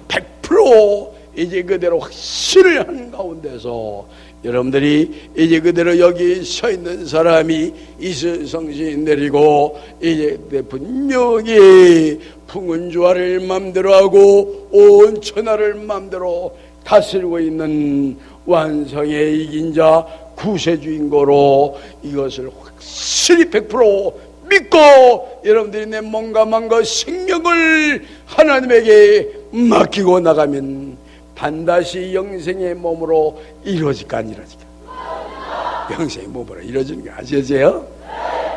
100% 이제 그대로 확신을 하는 가운데서 여러분들이 이제 그대로 여기 서 있는 사람이 이슬성신이 내리고 이제 분명히 풍운주화를 맘대로 하고 온 천하를 맘대로 다스리고 있는 완성의 이긴 자 구세주인 거로 이것을 확실히 100% 믿고 여러분들이 내 몸과 마음과 생명을 하나님에게 맡기고 나가면 반드시 영생의 몸으로 이루어질까 안 이루어질까? 영생의 몸으로 이루어지는 거 아시겠어요?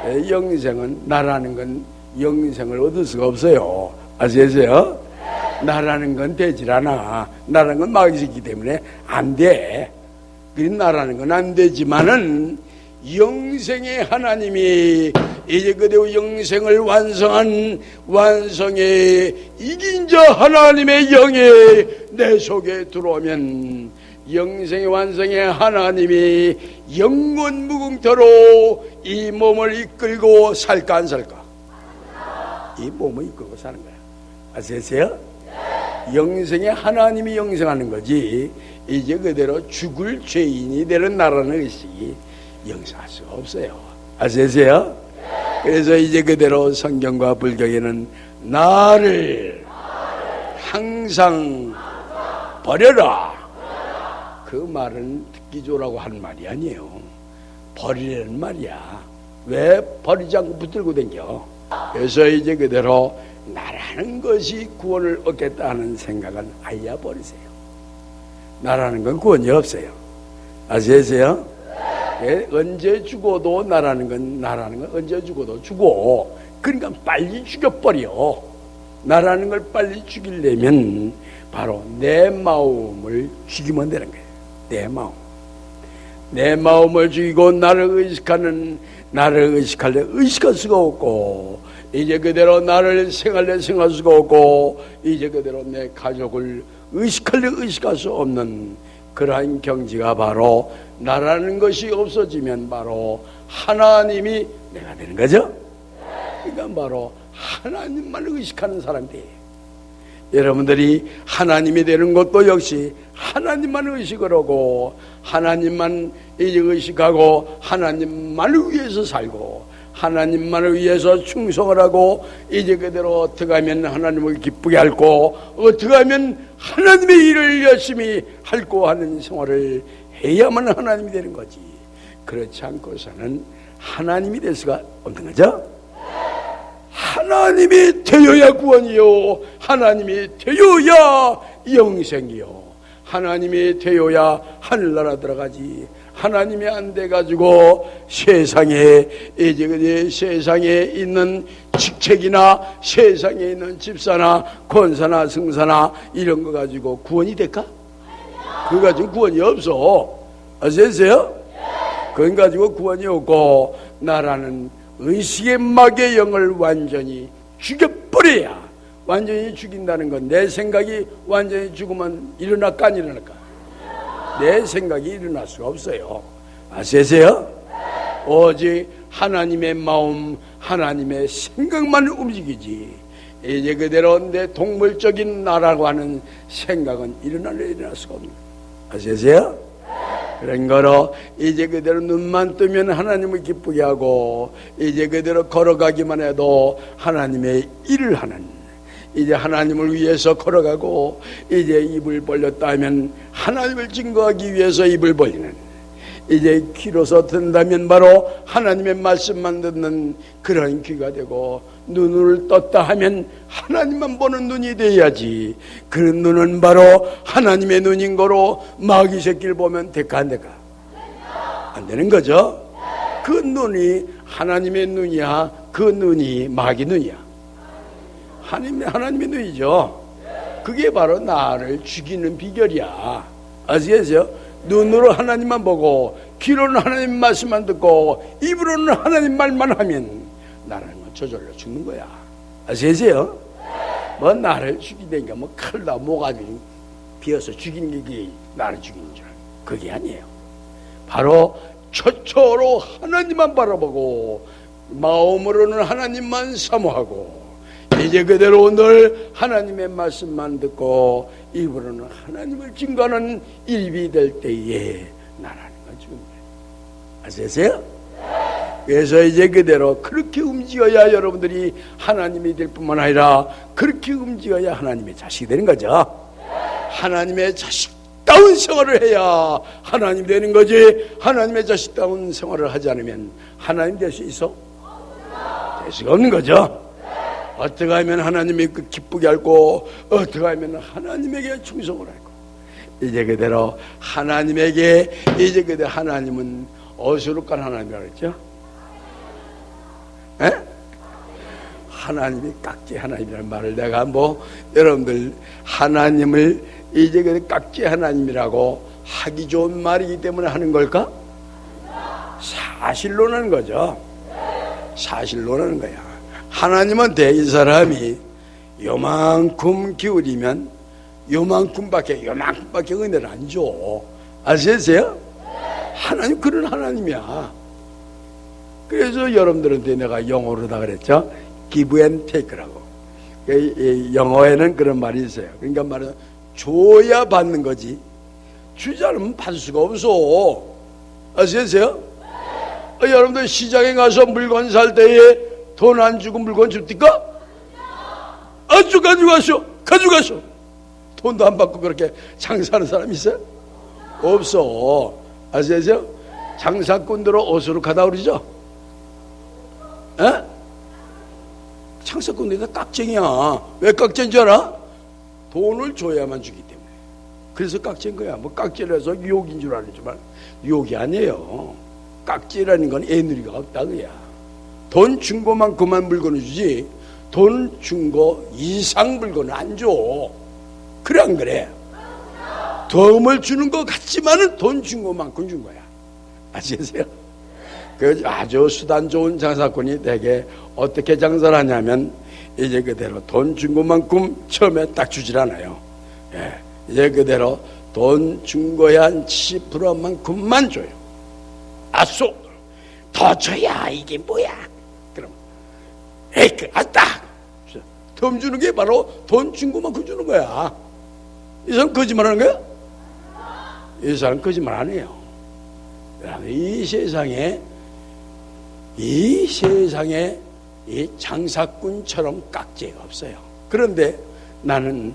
네, 영생은 나라는 건 영생을 얻을 수가 없어요. 아시겠어요? 나라는 건 되질 않아. 나라는 건 마귀이기 때문에 안 돼. 나라는 건 안 되지만은 영생의 하나님이 이제 그대로 영생을 완성한 완성의 이긴 자 하나님의 영이 내 속에 들어오면 영생의 완성의 하나님이 영원 무궁토로 이 몸을 이끌고 살까 안 살까? 이 몸을 이끌고 사는 거야. 아시겠어요? 영생의 하나님이 영생하는 거지 이제 그대로 죽을 죄인이 되는 나라는 의식이 영생할 수가 없어요. 아시겠어요? 그래서 이제 그대로 성경과 불경에는 나를 항상 버려라. 그 말은 듣기 좋으라고 하는 말이 아니에요. 버리라는 말이야. 왜 버리지 않고 붙들고 댕겨? 그래서 이제 그대로 나라는 것이 구원을 얻겠다 하는 생각은 아예 버리세요. 나라는 건 구원이 없어요. 아시겠어요? 예, 언제 죽어도 나라는 건 언제 죽어도 죽어. 그러니까 빨리 죽여버려. 나라는 걸 빨리 죽이려면 바로 내 마음을 죽이면 되는 거예요. 내 마음. 내 마음을 죽이고 나를 의식할래 의식할 수가 없고 이제 그대로 나를 생활래 생각할 수가 없고 이제 그대로 내 가족을 의식할래 의식할 수 없는 그러한 경지가 바로 나라는 것이 없어지면 바로 하나님이 내가 되는 거죠. 그러니까 바로 하나님만 의식하는 사람이 돼요. 여러분들이 하나님이 되는 것도 역시 하나님만 의식을 하고 하나님만 이제 의식하고 하나님만을 위해서 살고 하나님만을 위해서 충성을 하고 이제 그대로 어떻게 하면 하나님을 기쁘게 할고 어떻게 하면 하나님의 일을 열심히 할고 하는 생활을 해야만 하나님이 되는 거지. 그렇지 않고서는 하나님이 될 수가 없는 거죠. 하나님이 되어야 구원이요 하나님이 되어야 영생이요 하나님이 되어야 하늘나라 들어가지. 하나님이 안 돼가지고 세상에 있는 직책이나 세상에 있는 집사나 권사나 승사나 이런 거 가지고 구원이 될까? 그거 가지고 구원이 없어. 아시겠어요? 그거 가지고 구원이 없고 나라는 의식의 막의 영을 완전히 죽여버려야. 완전히 죽인다는 건 내 생각이 완전히 죽으면 일어날까 안 일어날까? 내 생각이 일어날 수가 없어요. 아시겠어요? 오직 하나님의 마음, 하나님의 생각만 움직이지 이제 그대로 내 동물적인 나라고 하는 생각은 일어날 수가 없는 거예요. 아시겠어요? 그런 거로 이제 그대로 눈만 뜨면 하나님을 기쁘게 하고 이제 그대로 걸어가기만 해도 하나님의 일을 하는 이제 하나님을 위해서 걸어가고 이제 입을 벌렸다 하면 하나님을 증거하기 위해서 입을 벌리는 이제 귀로서 듣는다면 바로 하나님의 말씀만 듣는 그런 귀가 되고 눈을 떴다 하면 하나님만 보는 눈이 돼야지. 그 눈은 바로 하나님의 눈인 거로 마귀 새끼를 보면 될까 안 될까? 안 되는 거죠. 그 눈이 하나님의 눈이야? 그 눈이 마귀 눈이야? 하나님의 눈이죠. 그게 바로 나를 죽이는 비결이야. 아시겠어요? 눈으로 하나님만 보고 귀로는 하나님 말씀만 듣고 입으로는 하나님 말만 하면 나라는 건 저절로 죽는 거야. 아시겠어요? 뭐 나를 죽이니까 뭐 칼다 모가지 비어서 죽이는 게 나를 죽이는 줄 알고 그게 아니에요. 바로 최초로 하나님만 바라보고 마음으로는 하나님만 사모하고 이제 그대로 늘 하나님의 말씀만 듣고 입으로는 하나님을 증거하는 일이 될 때에 나라는 건 죽는 거예요. 아시겠어요? 그래서 이제 그대로 그렇게 움직여야 여러분들이 하나님이 될 뿐만 아니라 그렇게 움직여야 하나님의 자식이 되는 거죠. 하나님의 자식다운 생활을 해야 하나님 되는 거지. 하나님의 자식다운 생활을 하지 않으면 하나님 될 수 있어? 될 수가 없는 거죠. 어떻게 하면 하나님이 기쁘게 할고 어떻게 하면 하나님에게 충성을 할고 이제 그대로 하나님에게 이제 그대로 하나님은 어수룩한 하나님이라고 했죠? 에? 하나님이 깍지 하나님이라는 말을 내가 여러분들 하나님을 이제 그대로 깍지 하나님이라고 하기 좋은 말이기 때문에 하는 걸까? 사실로는 거죠. 사실로는 거야. 하나님한테 이 사람이 요만큼 기울이면 요만큼밖에 은혜를 안 줘. 아시겠어요? 하나님 그런 하나님이야. 그래서 여러분들한테 내가 영어로 다 그랬죠. give and take라고. 영어에는 그런 말이 있어요. 그러니까 말은 줘야 받는 거지 주지 않으면 받을 수가 없어. 아시겠어요? 여러분들 시장에 가서 물건 살 때에 돈 안 주고 물건 줍니까? 아주 가져가쇼. 돈도 안 받고 그렇게 장사하는 사람 있어요? 없어. 아시겠어요? 장사꾼들은 어수룩하다 그러죠? 에? 장사꾼들이 깍쟁이야. 왜 깍쟁인 줄 알아? 돈을 줘야만 주기 때문에. 그래서 깍쟁인 거야. 깍쟁이라서 유혹인 줄 알지만 유혹이 아니에요. 깍쟁이라는 건 애누리가 없다 그야. 돈 준 것만큼만 물건을 주지 돈 준 거 이상 물건을 안 줘. 그래 안 그래? 도움을 주는 것 같지만은 돈 준 것만큼 준 거야. 아시겠어요? 그 아주 수단 좋은 장사꾼이 되게 어떻게 장사를 하냐면 이제 그대로 돈 준 것만큼 처음에 딱 주질 않아요. 예, 이제 그대로 돈 준 거에 한 70%만큼만 줘요. 아쏘 더 줘야 이게 뭐야? 그럼 딱 돈 주는 게 바로 돈 준 것만큼 주는 거야. 이 사람 거짓말하는 거야? 이 사람 거짓말 안 해요. 이 세상에 이 장사꾼처럼 깍지가 없어요. 그런데 나는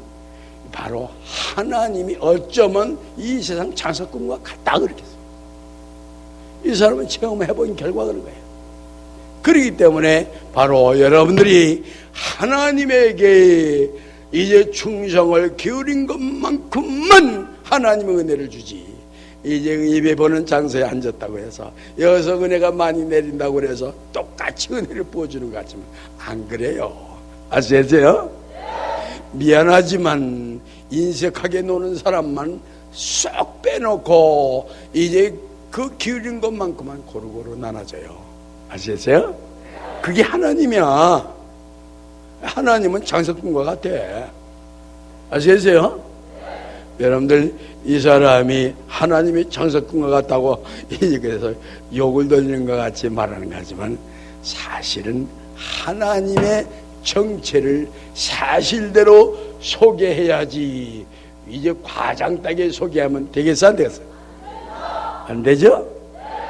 바로 하나님이 어쩌면 이 세상 장사꾼과 같다 그랬겠어요. 이 사람은 체험해본 결과 그런 거예요. 그렇기 때문에 바로 여러분들이 하나님에게 이제 충성을 기울인 것만큼만 하나님의 은혜를 주지. 이제 입에 보는 장소에 앉았다고 해서 여기서 은혜가 많이 내린다고 해서 똑같이 은혜를 부어주는 것 같지만 안 그래요. 아시겠어요? 미안하지만 인색하게 노는 사람만 쏙 빼놓고 이제 그 기울인 것만큼만 고루고루 나눠져요. 아시겠어요? 그게 하나님이야. 하나님은 장사꾼과 같아. 아시겠어요? 여러분들 이 사람이 하나님이 장사꾼과 같다고 그래서 욕을 돌리는 것 같이 말하는 거지만 사실은 하나님의 정체를 사실대로 소개해야지. 이제 과장되게 소개하면 되겠어 안 되겠어? 안 되죠?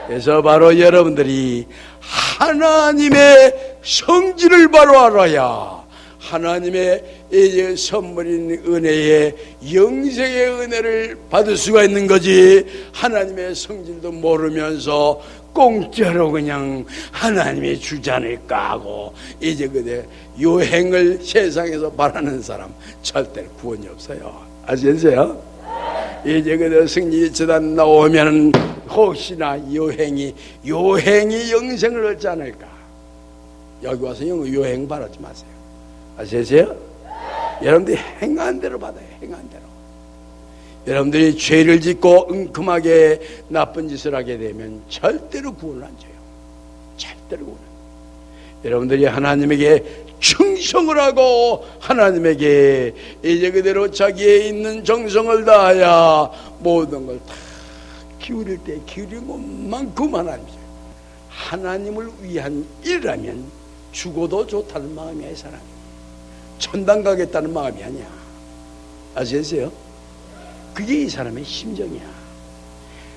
그래서 바로 여러분들이 하나님의 성질을 바로 알아야 하나님의 이제 선물인 은혜의 영생의 은혜를 받을 수가 있는 거지. 하나님의 성질도 모르면서 공짜로 그냥 하나님이 주지 않을까 하고 이제 그대 요행을 세상에서 바라는 사람 절대로 구원이 없어요. 아시겠어요? 이제 그대 승리 재단 나오면 혹시나 요행이 영생을 얻지 않을까. 여기 와서 요행 바라지 마세요. 아시겠어요? 여러분들이 행한 대로 받아요. 행한 대로. 여러분들이 죄를 짓고 은큼하게 나쁜 짓을 하게 되면 절대로 구원을 안 줘요. 절대로 구원. 여러분들이 하나님에게 충성을 하고 하나님에게 이제 그대로 자기에 있는 정성을 다하여 모든 걸 다 기울일 때 기울인 것만큼 하나님을 위한 일이라면 죽어도 좋다는 마음이야. 이 사람이 천당 가겠다는 마음이 아니야. 아시겠어요? 그게 이 사람의 심정이야.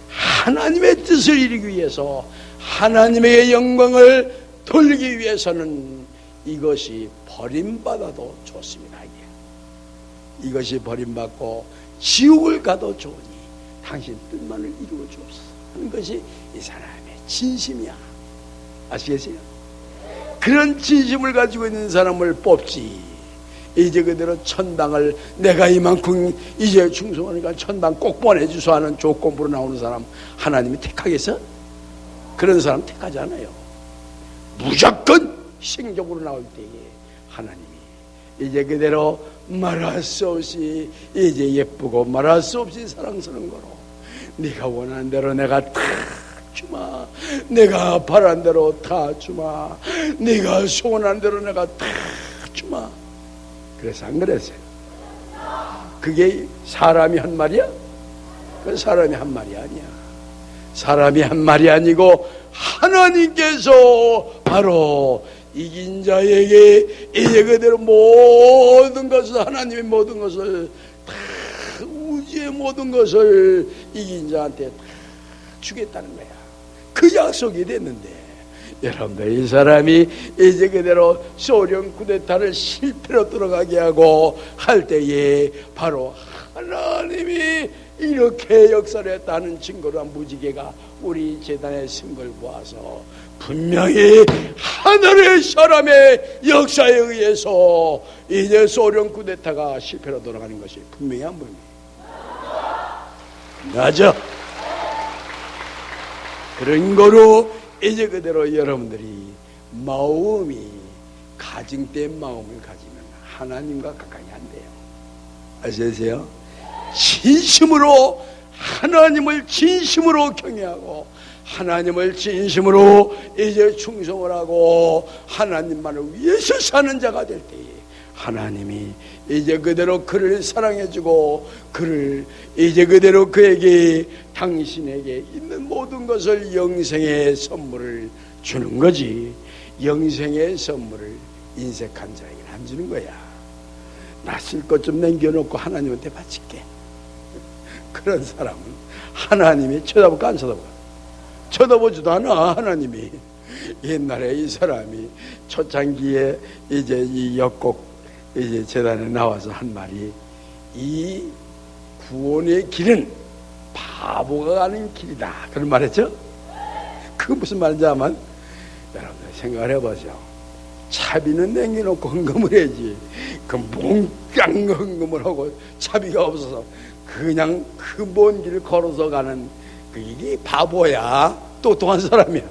하나님의 뜻을 이루기 위해서, 하나님의 영광을 돌리기 위해서는 이것이 버림받아도 좋습니다. 이것이 버림받고 지옥을 가도 좋으니 당신 뜻만을 이루어 주옵소서 하는 것이 이 사람의 진심이야. 아시겠어요? 그런 진심을 가지고 있는 사람을 뽑지. 이제 그대로 천당을 내가 이만큼 이제 충성하니까 천당 꼭 보내주소 하는 조건부로 나오는 사람 하나님이 택하겠어? 그런 사람 택하지 않아요. 무조건 희생적으로 나올 때에 하나님이 이제 그대로 말할 수 없이 이제 예쁘고 말할 수 없이 사랑스러운 거로 네가 원하는 대로 내가 다 주마, 내가 바란 대로 다 주마, 네가 소원한 대로 내가 다 주마. 그래서 안 그랬어요. 그게 사람이 한 말이야? 그 사람이 한 말이 아니야. 사람이 한 말이 아니고 하나님께서 바로 이긴 자에게 이제 그대로 모든 것을, 하나님의 모든 것을 다, 우주의 모든 것을 이긴 자한테 다 주겠다는 거야. 그 약속이 됐는데 여러분들, 이 사람이 이제 그대로 소련 쿠데타를 실패로 들어가게 하고 할 때에 바로 하나님이 이렇게 역사를 했다는 증거로 무지개가 우리 재단의 쓴 걸 보아서 분명히 하늘의 사람의 역사에 의해서 이제 소련 쿠데타가 실패로 돌아가는 것이 분명히 안 보입니다. 맞아. 그런 거로 이제 그대로 여러분들이 마음이 가증된 마음을 가지면 하나님과 가까이 안 돼요. 아시겠어요? 진심으로 하나님을 진심으로 경외하고 하나님을 진심으로 이제 충성을 하고 하나님만을 위해서 사는 자가 될 때에 하나님이 이제 그대로 그를 사랑해주고 그를 이제 그대로 그에게 당신에게 있는 모든 것을 영생의 선물을 주는 거지. 영생의 선물을 인색한 자에게는 안 주는 거야. 나 쓸 것 좀 남겨놓고 하나님한테 바칠게. 그런 사람은 하나님이 쳐다볼까 안 쳐다볼까? 쳐다보지도 않아. 하나님이. 옛날에 이 사람이 초창기에 이제 이 역곡 이제 재단에 나와서 한 말이, 이 구원의 길은 바보가 가는 길이다, 그런 말 했죠? 그게 무슨 말인지 아면 여러분들 생각을 해보죠. 차비는 남겨놓고 헌금을 해야지. 그 몽땅 헌금을 하고 차비가 없어서 그냥 그 먼 길을 걸어서 가는 이게 바보야. 똑똑한 사람이야.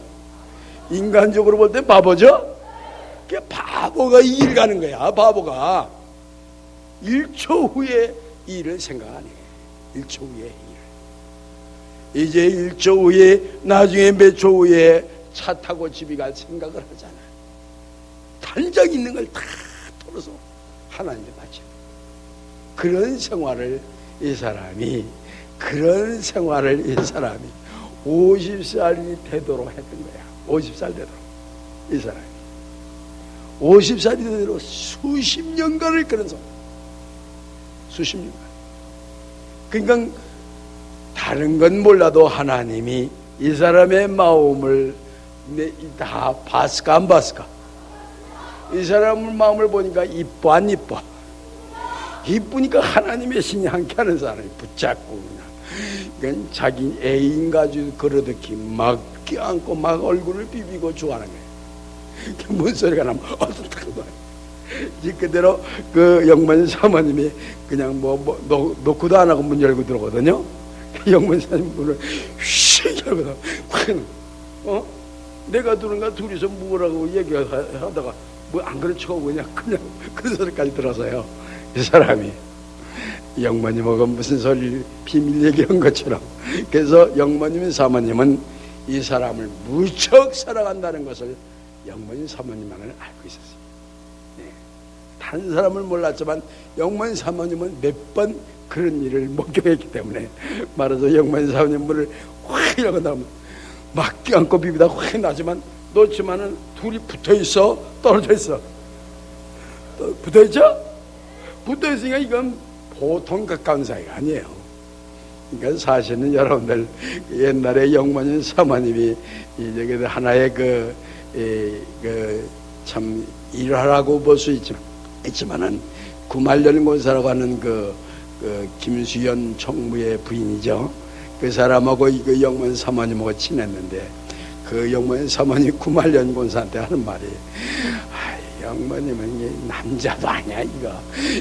인간적으로 볼 땐 바보죠? 바보가 이 길 가는 거야. 바보가 1초 후에 일을 생각 안 해. 1초 후에 일. 이제 1초 후에, 나중에 몇 초 후에 차 타고 집에 갈 생각을 하잖아. 단적 있는 걸 다 털어서 하나님께 바쳐. 그런 생활을 이 사람이 50살이 되도록 했던 거야. 50살 되도록. 이 사람이 50살이 되도록 수십 년간을 그런 생활. 수십 년간. 그러니까 다른 건 몰라도 하나님이 이 사람의 마음을 다 봤을까 안 봤을까? 이 사람의 마음을 보니까 이뻐 안 이뻐? 이쁘니까 하나님의 신이 함께 하는 사람이 붙잡고 그냥 자기 애인 가지고 그러듯이 막 껴안고 막 얼굴을 비비고 좋아하는 거예요. 뭔 소리가 나면 어떡하고 이 그대로 그 영문 사모님이 그냥 놓고도 안 하고 문 열고 들어오거든요. 영문 사모님 문을 휙 열고 내가 들은가 둘이서 뭐라고 얘기하다가 뭐 안 그런 척하고 그냥 그런 소리까지 들어서요. 이 사람이 영모님하고 무슨 소리 비밀 얘기한 것처럼. 그래서 영모님 사모님은 이 사람을 무척 사랑한다는 것을 영모님 사모님만은 알고 있었어요. 네. 다른 사람을 몰랐지만 영모님 사모님은 몇 번 그런 일을 목격했기 때문에 말해서 영모님 사모님 문을 확 열고 나오면 막 껴안고 비비다 확 나지만 놓지만은 둘이 붙어있어? 떨어져 있어? 붙어있죠? 붙어있으니까 이건 보통 가까운 사이가 아니에요. 그러니까 사실은 여러분들 옛날에 영모님 사모님이 이제 하나의 참 일하라고 볼 수 있지만은 구말연공사라고 하는 김수연 총무의 부인이죠. 그 사람하고 그 영모님 사모님하고 친했는데 그 영모님 사모님 구말연공사한테 하는 말이 영모님은 이게 남자도 아니야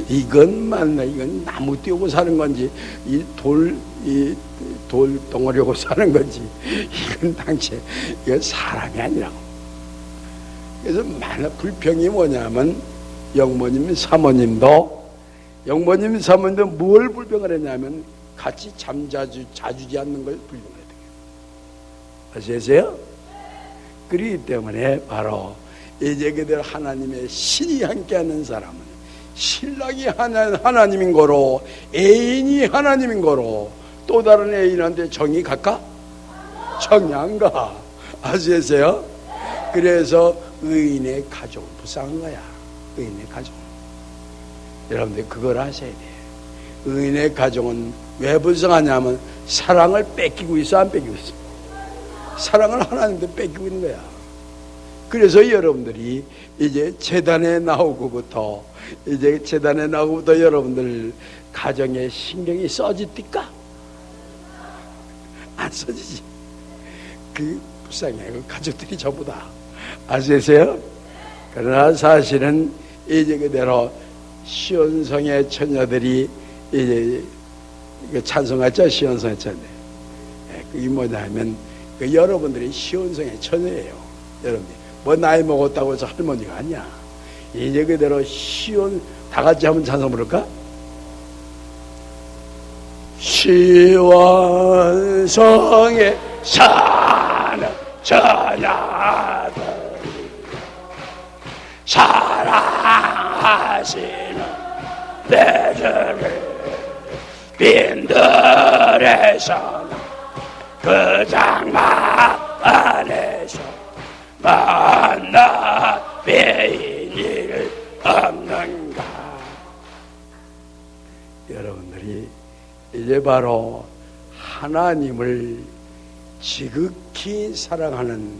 이건 나무 띄우고 사는 건지 이 돌 덩어리고 사는 건지 이건 당최 이건 사람이 아니라고. 그래서 많은 불평이 뭐냐면 영모님 사모님도 뭘 불평을 했냐면 같이 자주지 않는 걸 불평을 했대요. 아시겠어요? 그렇기 때문에 바로 이제 그들 하나님의 신이 함께하는 사람은 신랑이 하나님인 거로 애인이 하나님인 거로 또 다른 애인한테 정이 갈까? 정이 안 가. 아시겠어요? 그래서 의인의 가족은 불쌍한 거야. 의인의 가족. 여러분들 그걸 아셔야 돼요. 의인의 가족은 왜 불쌍하냐면 사랑을 뺏기고 있어, 안 뺏기고 있어? 사랑을 하나님한테 뺏기고 있는 거야. 그래서 여러분들이 이제 재단에 나오고부터 여러분들 가정에 신경이 써지니까 안 써지지. 그 불쌍해. 그 가족들이 전부 다. 아시겠어요? 그러나 사실은 이제 그대로 시온성의 처녀들이 이제 찬송했죠. 시온성의 처녀. 그게 뭐냐면 여러분들이 시온성의 처녀예요. 여러분들 뭐 나이 먹었다고 해서 할머니가 아니야. 이제 그대로 시온 다 같이 한번 찬송 부를까? 시온성에 사는 처녀들 사랑하시는 배들을 빈들에서 그 장막 안에서 만나 배인일 없는가. 여러분들이 이제 바로 하나님을 지극히 사랑하는,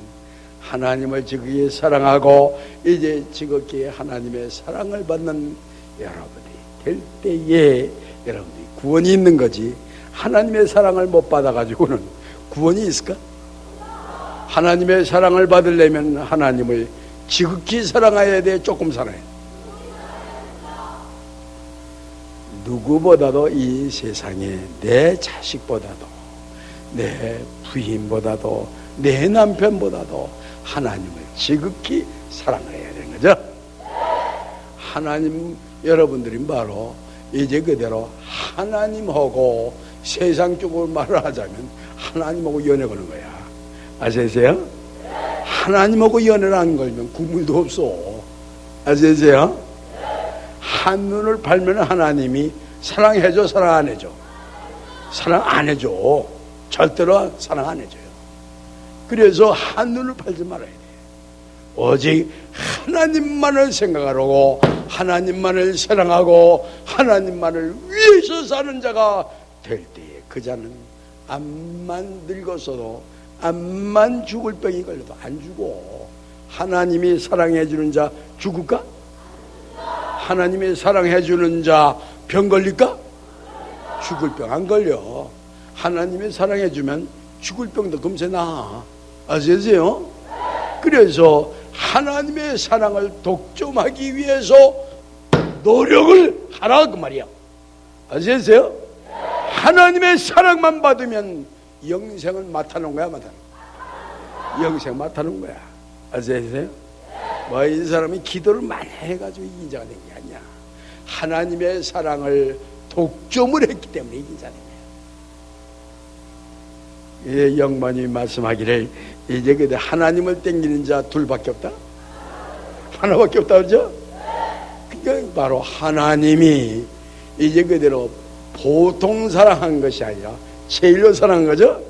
하나님을 지극히 사랑하고 이제 지극히 하나님의 사랑을 받는 여러분이 될 때에 여러분들이 구원이 있는 거지. 하나님의 사랑을 못 받아가지고는 구원이 있을까? 하나님의 사랑을 받으려면 하나님을 지극히 사랑해야 돼, 조금 사랑해? 누구보다도 이 세상에 내 자식보다도 내 부인보다도 내 남편보다도 하나님을 지극히 사랑을 해야 되는 거죠. 하나님, 여러분들이 바로 이제 그대로 하나님하고 세상적으로 말을 하자면 하나님하고 연애 거는 거야. 아시겠어요? 하나님하고 연애를 안 걸면 국물도 없어. 아시겠어요? 한눈을 팔면 하나님이 사랑해줘, 사랑 안 해줘? 사랑 안 해줘. 절대로 사랑 안 해줘요. 그래서 한눈을 팔지 말아야 돼. 오직 하나님만을 생각하고 하나님만을 사랑하고 하나님만을 위해서 사는 자가 될 때에 그 자는 암만 늙었어도 암만 죽을 병이 걸려도 안 죽어. 하나님이 사랑해주는 자 죽을까? 하나님이 사랑해주는 자 병 걸릴까? 죽을 병 안 걸려. 하나님이 사랑해주면 죽을 병도 금세 나아. 아시겠어요? 그래서 하나님의 사랑을 독점하기 위해서 노력을 하라 그 말이야. 아시겠어요? 하나님의 사랑만 받으면 영생은 맡아놓은 거야, 영생 맡아놓은 거야. 아시겠어요? 뭐 이 사람이 기도를 많이 해가지고 인자가 된 게 아니야. 하나님의 사랑을 독점을 했기 때문에 이긴 사람이에요. 예, 영만이 말씀하기를 이제 그대 하나님을 땡기는 자 둘밖에 없다. 하나밖에 없다 그러죠? 그러니까 바로 하나님이 이제 그대로 보통 사랑한 것이 아니라 제일로 사랑한 거죠.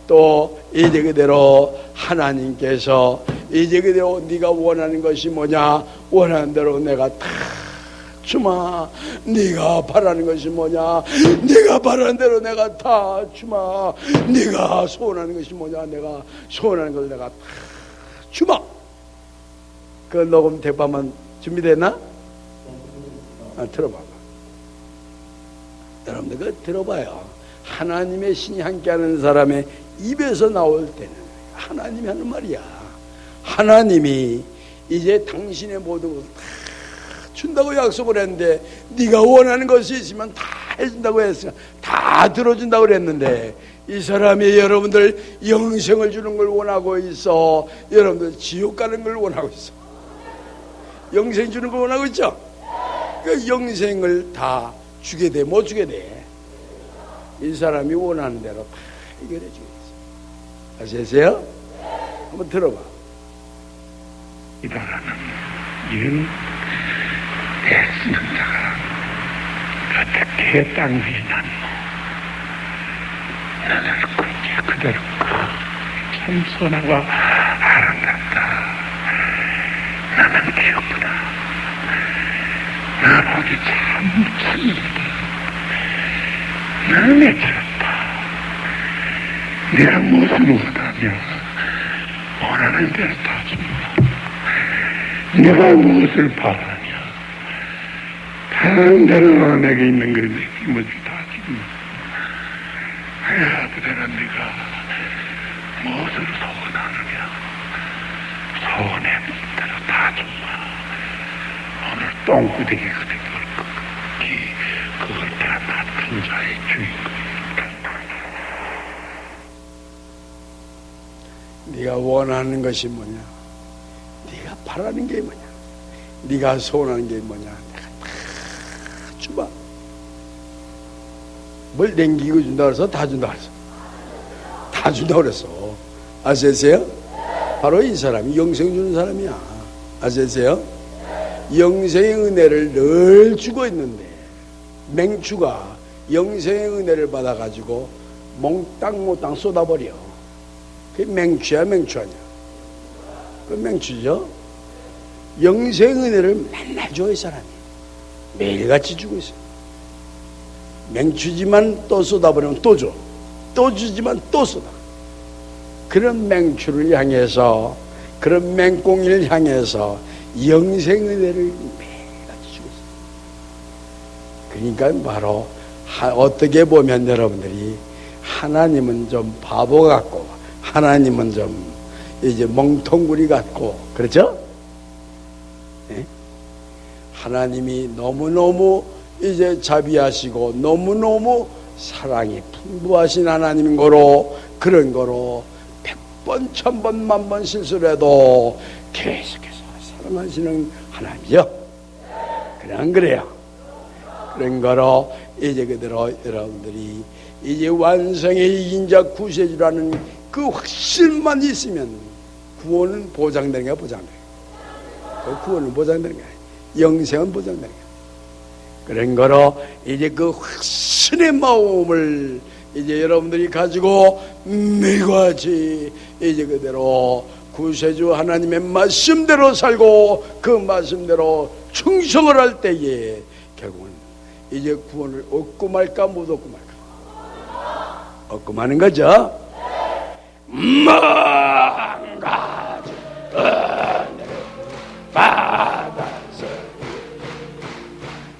또 이제 그대로 하나님께서 이제 그대로 네가 원하는 것이 뭐냐, 원하는 대로 내가 다 주마. 네가 바라는 것이 뭐냐, 네가 바라는 대로 내가 다 주마. 네가 소원하는 것이 뭐냐, 내가 소원하는 걸 내가 다 주마. 그 녹음 대파만 준비됐나? 들어봐봐. 여러분들 그거 들어봐요. 하나님의 신이 함께하는 사람의 입에서 나올 때는 하나님이 하는 말이야. 하나님이 이제 당신의 모든 것을 다 준다고 약속을 했는데, 네가 원하는 것이 있으면 다 해준다고 했으니까 다 들어준다고 그랬는데, 이 사람이 여러분들 영생을 주는 걸 원하고 있어. 여러분들 지옥 가는 걸 원하고 있어. 영생 주는 걸 원하고 있죠? 그 영생을 다 주게 돼, 못 주게 돼? 이 사람이 원하는 대로 다 해결해 주겠어. 아시겠어요? 한번 들어봐. 이바라는 이런 대승자가 어떻게 땅 위에 났노? 나는 그대로 참선하고 아름답다. 나는 기쁘다. 나 보기 참 기쁘다. 나는 애처롭다. 내가 무엇을 원하며 원하는 대로 다 준다. 내가 무엇을 바라며 다른 대로 내게 있는 걸 내게 뭐지 다 준다. 그대로 네가 무엇을 소원하느냐 소원의 대로 다 준다. 오늘 똥구덩이 그걸 다 맡은 자의 주인공이다. 네가 원하는 것이 뭐냐, 네가 바라는 게 뭐냐, 네가 소원하는 게 뭐냐, 내가 다 주마. 뭘 남기고 준다 그래서 다 준다 그랬어. 다 준다 그랬어. 아시겠어요? 바로 이 사람이 영생 주는 사람이야. 아시겠어요? 영생의 은혜를 늘 주고 있는데 맹추가 영생의 은혜를 받아가지고 몽땅 쏟아버려. 그게 맹추야, 맹추 아니야? 그 맹추죠? 영생의 은혜를 맨날 줘, 이 사람이. 매일같이 주고 있어요. 맹추지만 또 쏟아버리면 또 줘. 또 주지만 또 쏟아. 그런 맹추를 향해서, 그런 맹꽁이를 향해서 영생의 은혜를 매일같이 주고 있어요. 그러니까 바로 어떻게 보면 여러분들이 하나님은 좀 바보 같고 하나님은 좀 이제 멍텅구리 같고 그렇죠? 네? 하나님이 너무너무 이제 자비하시고 너무너무 사랑이 풍부하신 하나님인 거로, 그런 거로 100번, 1000번, 10,000번 실수를 해도 계속해서 사랑하시는 하나님이죠. 그래, 안 그래요? 그런 거로 이제 그대로 여러분들이 이제 완성의 이긴 자 구세주라는 그 확신만 있으면 구원은 보장되는 거야, 보장되는 거야. 그 구원은 보장되는 거야. 영생은 보장되는 거야. 그런 거로 이제 그 확신의 마음을 이제 여러분들이 가지고 매일같이 이제 그대로 구세주 하나님의 말씀대로 살고 그 말씀대로 충성을 할 때에 결국은 이제 구원을 얻고 말까 못 얻고 말까? 얻고 마는 거죠. 망가지 은혜를 받아서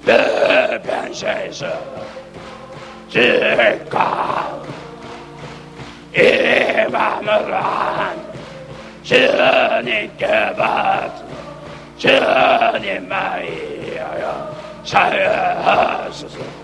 내 변세에서 질까 이 맘을 한 주님께 받은 주님 마이하여 살려하소서.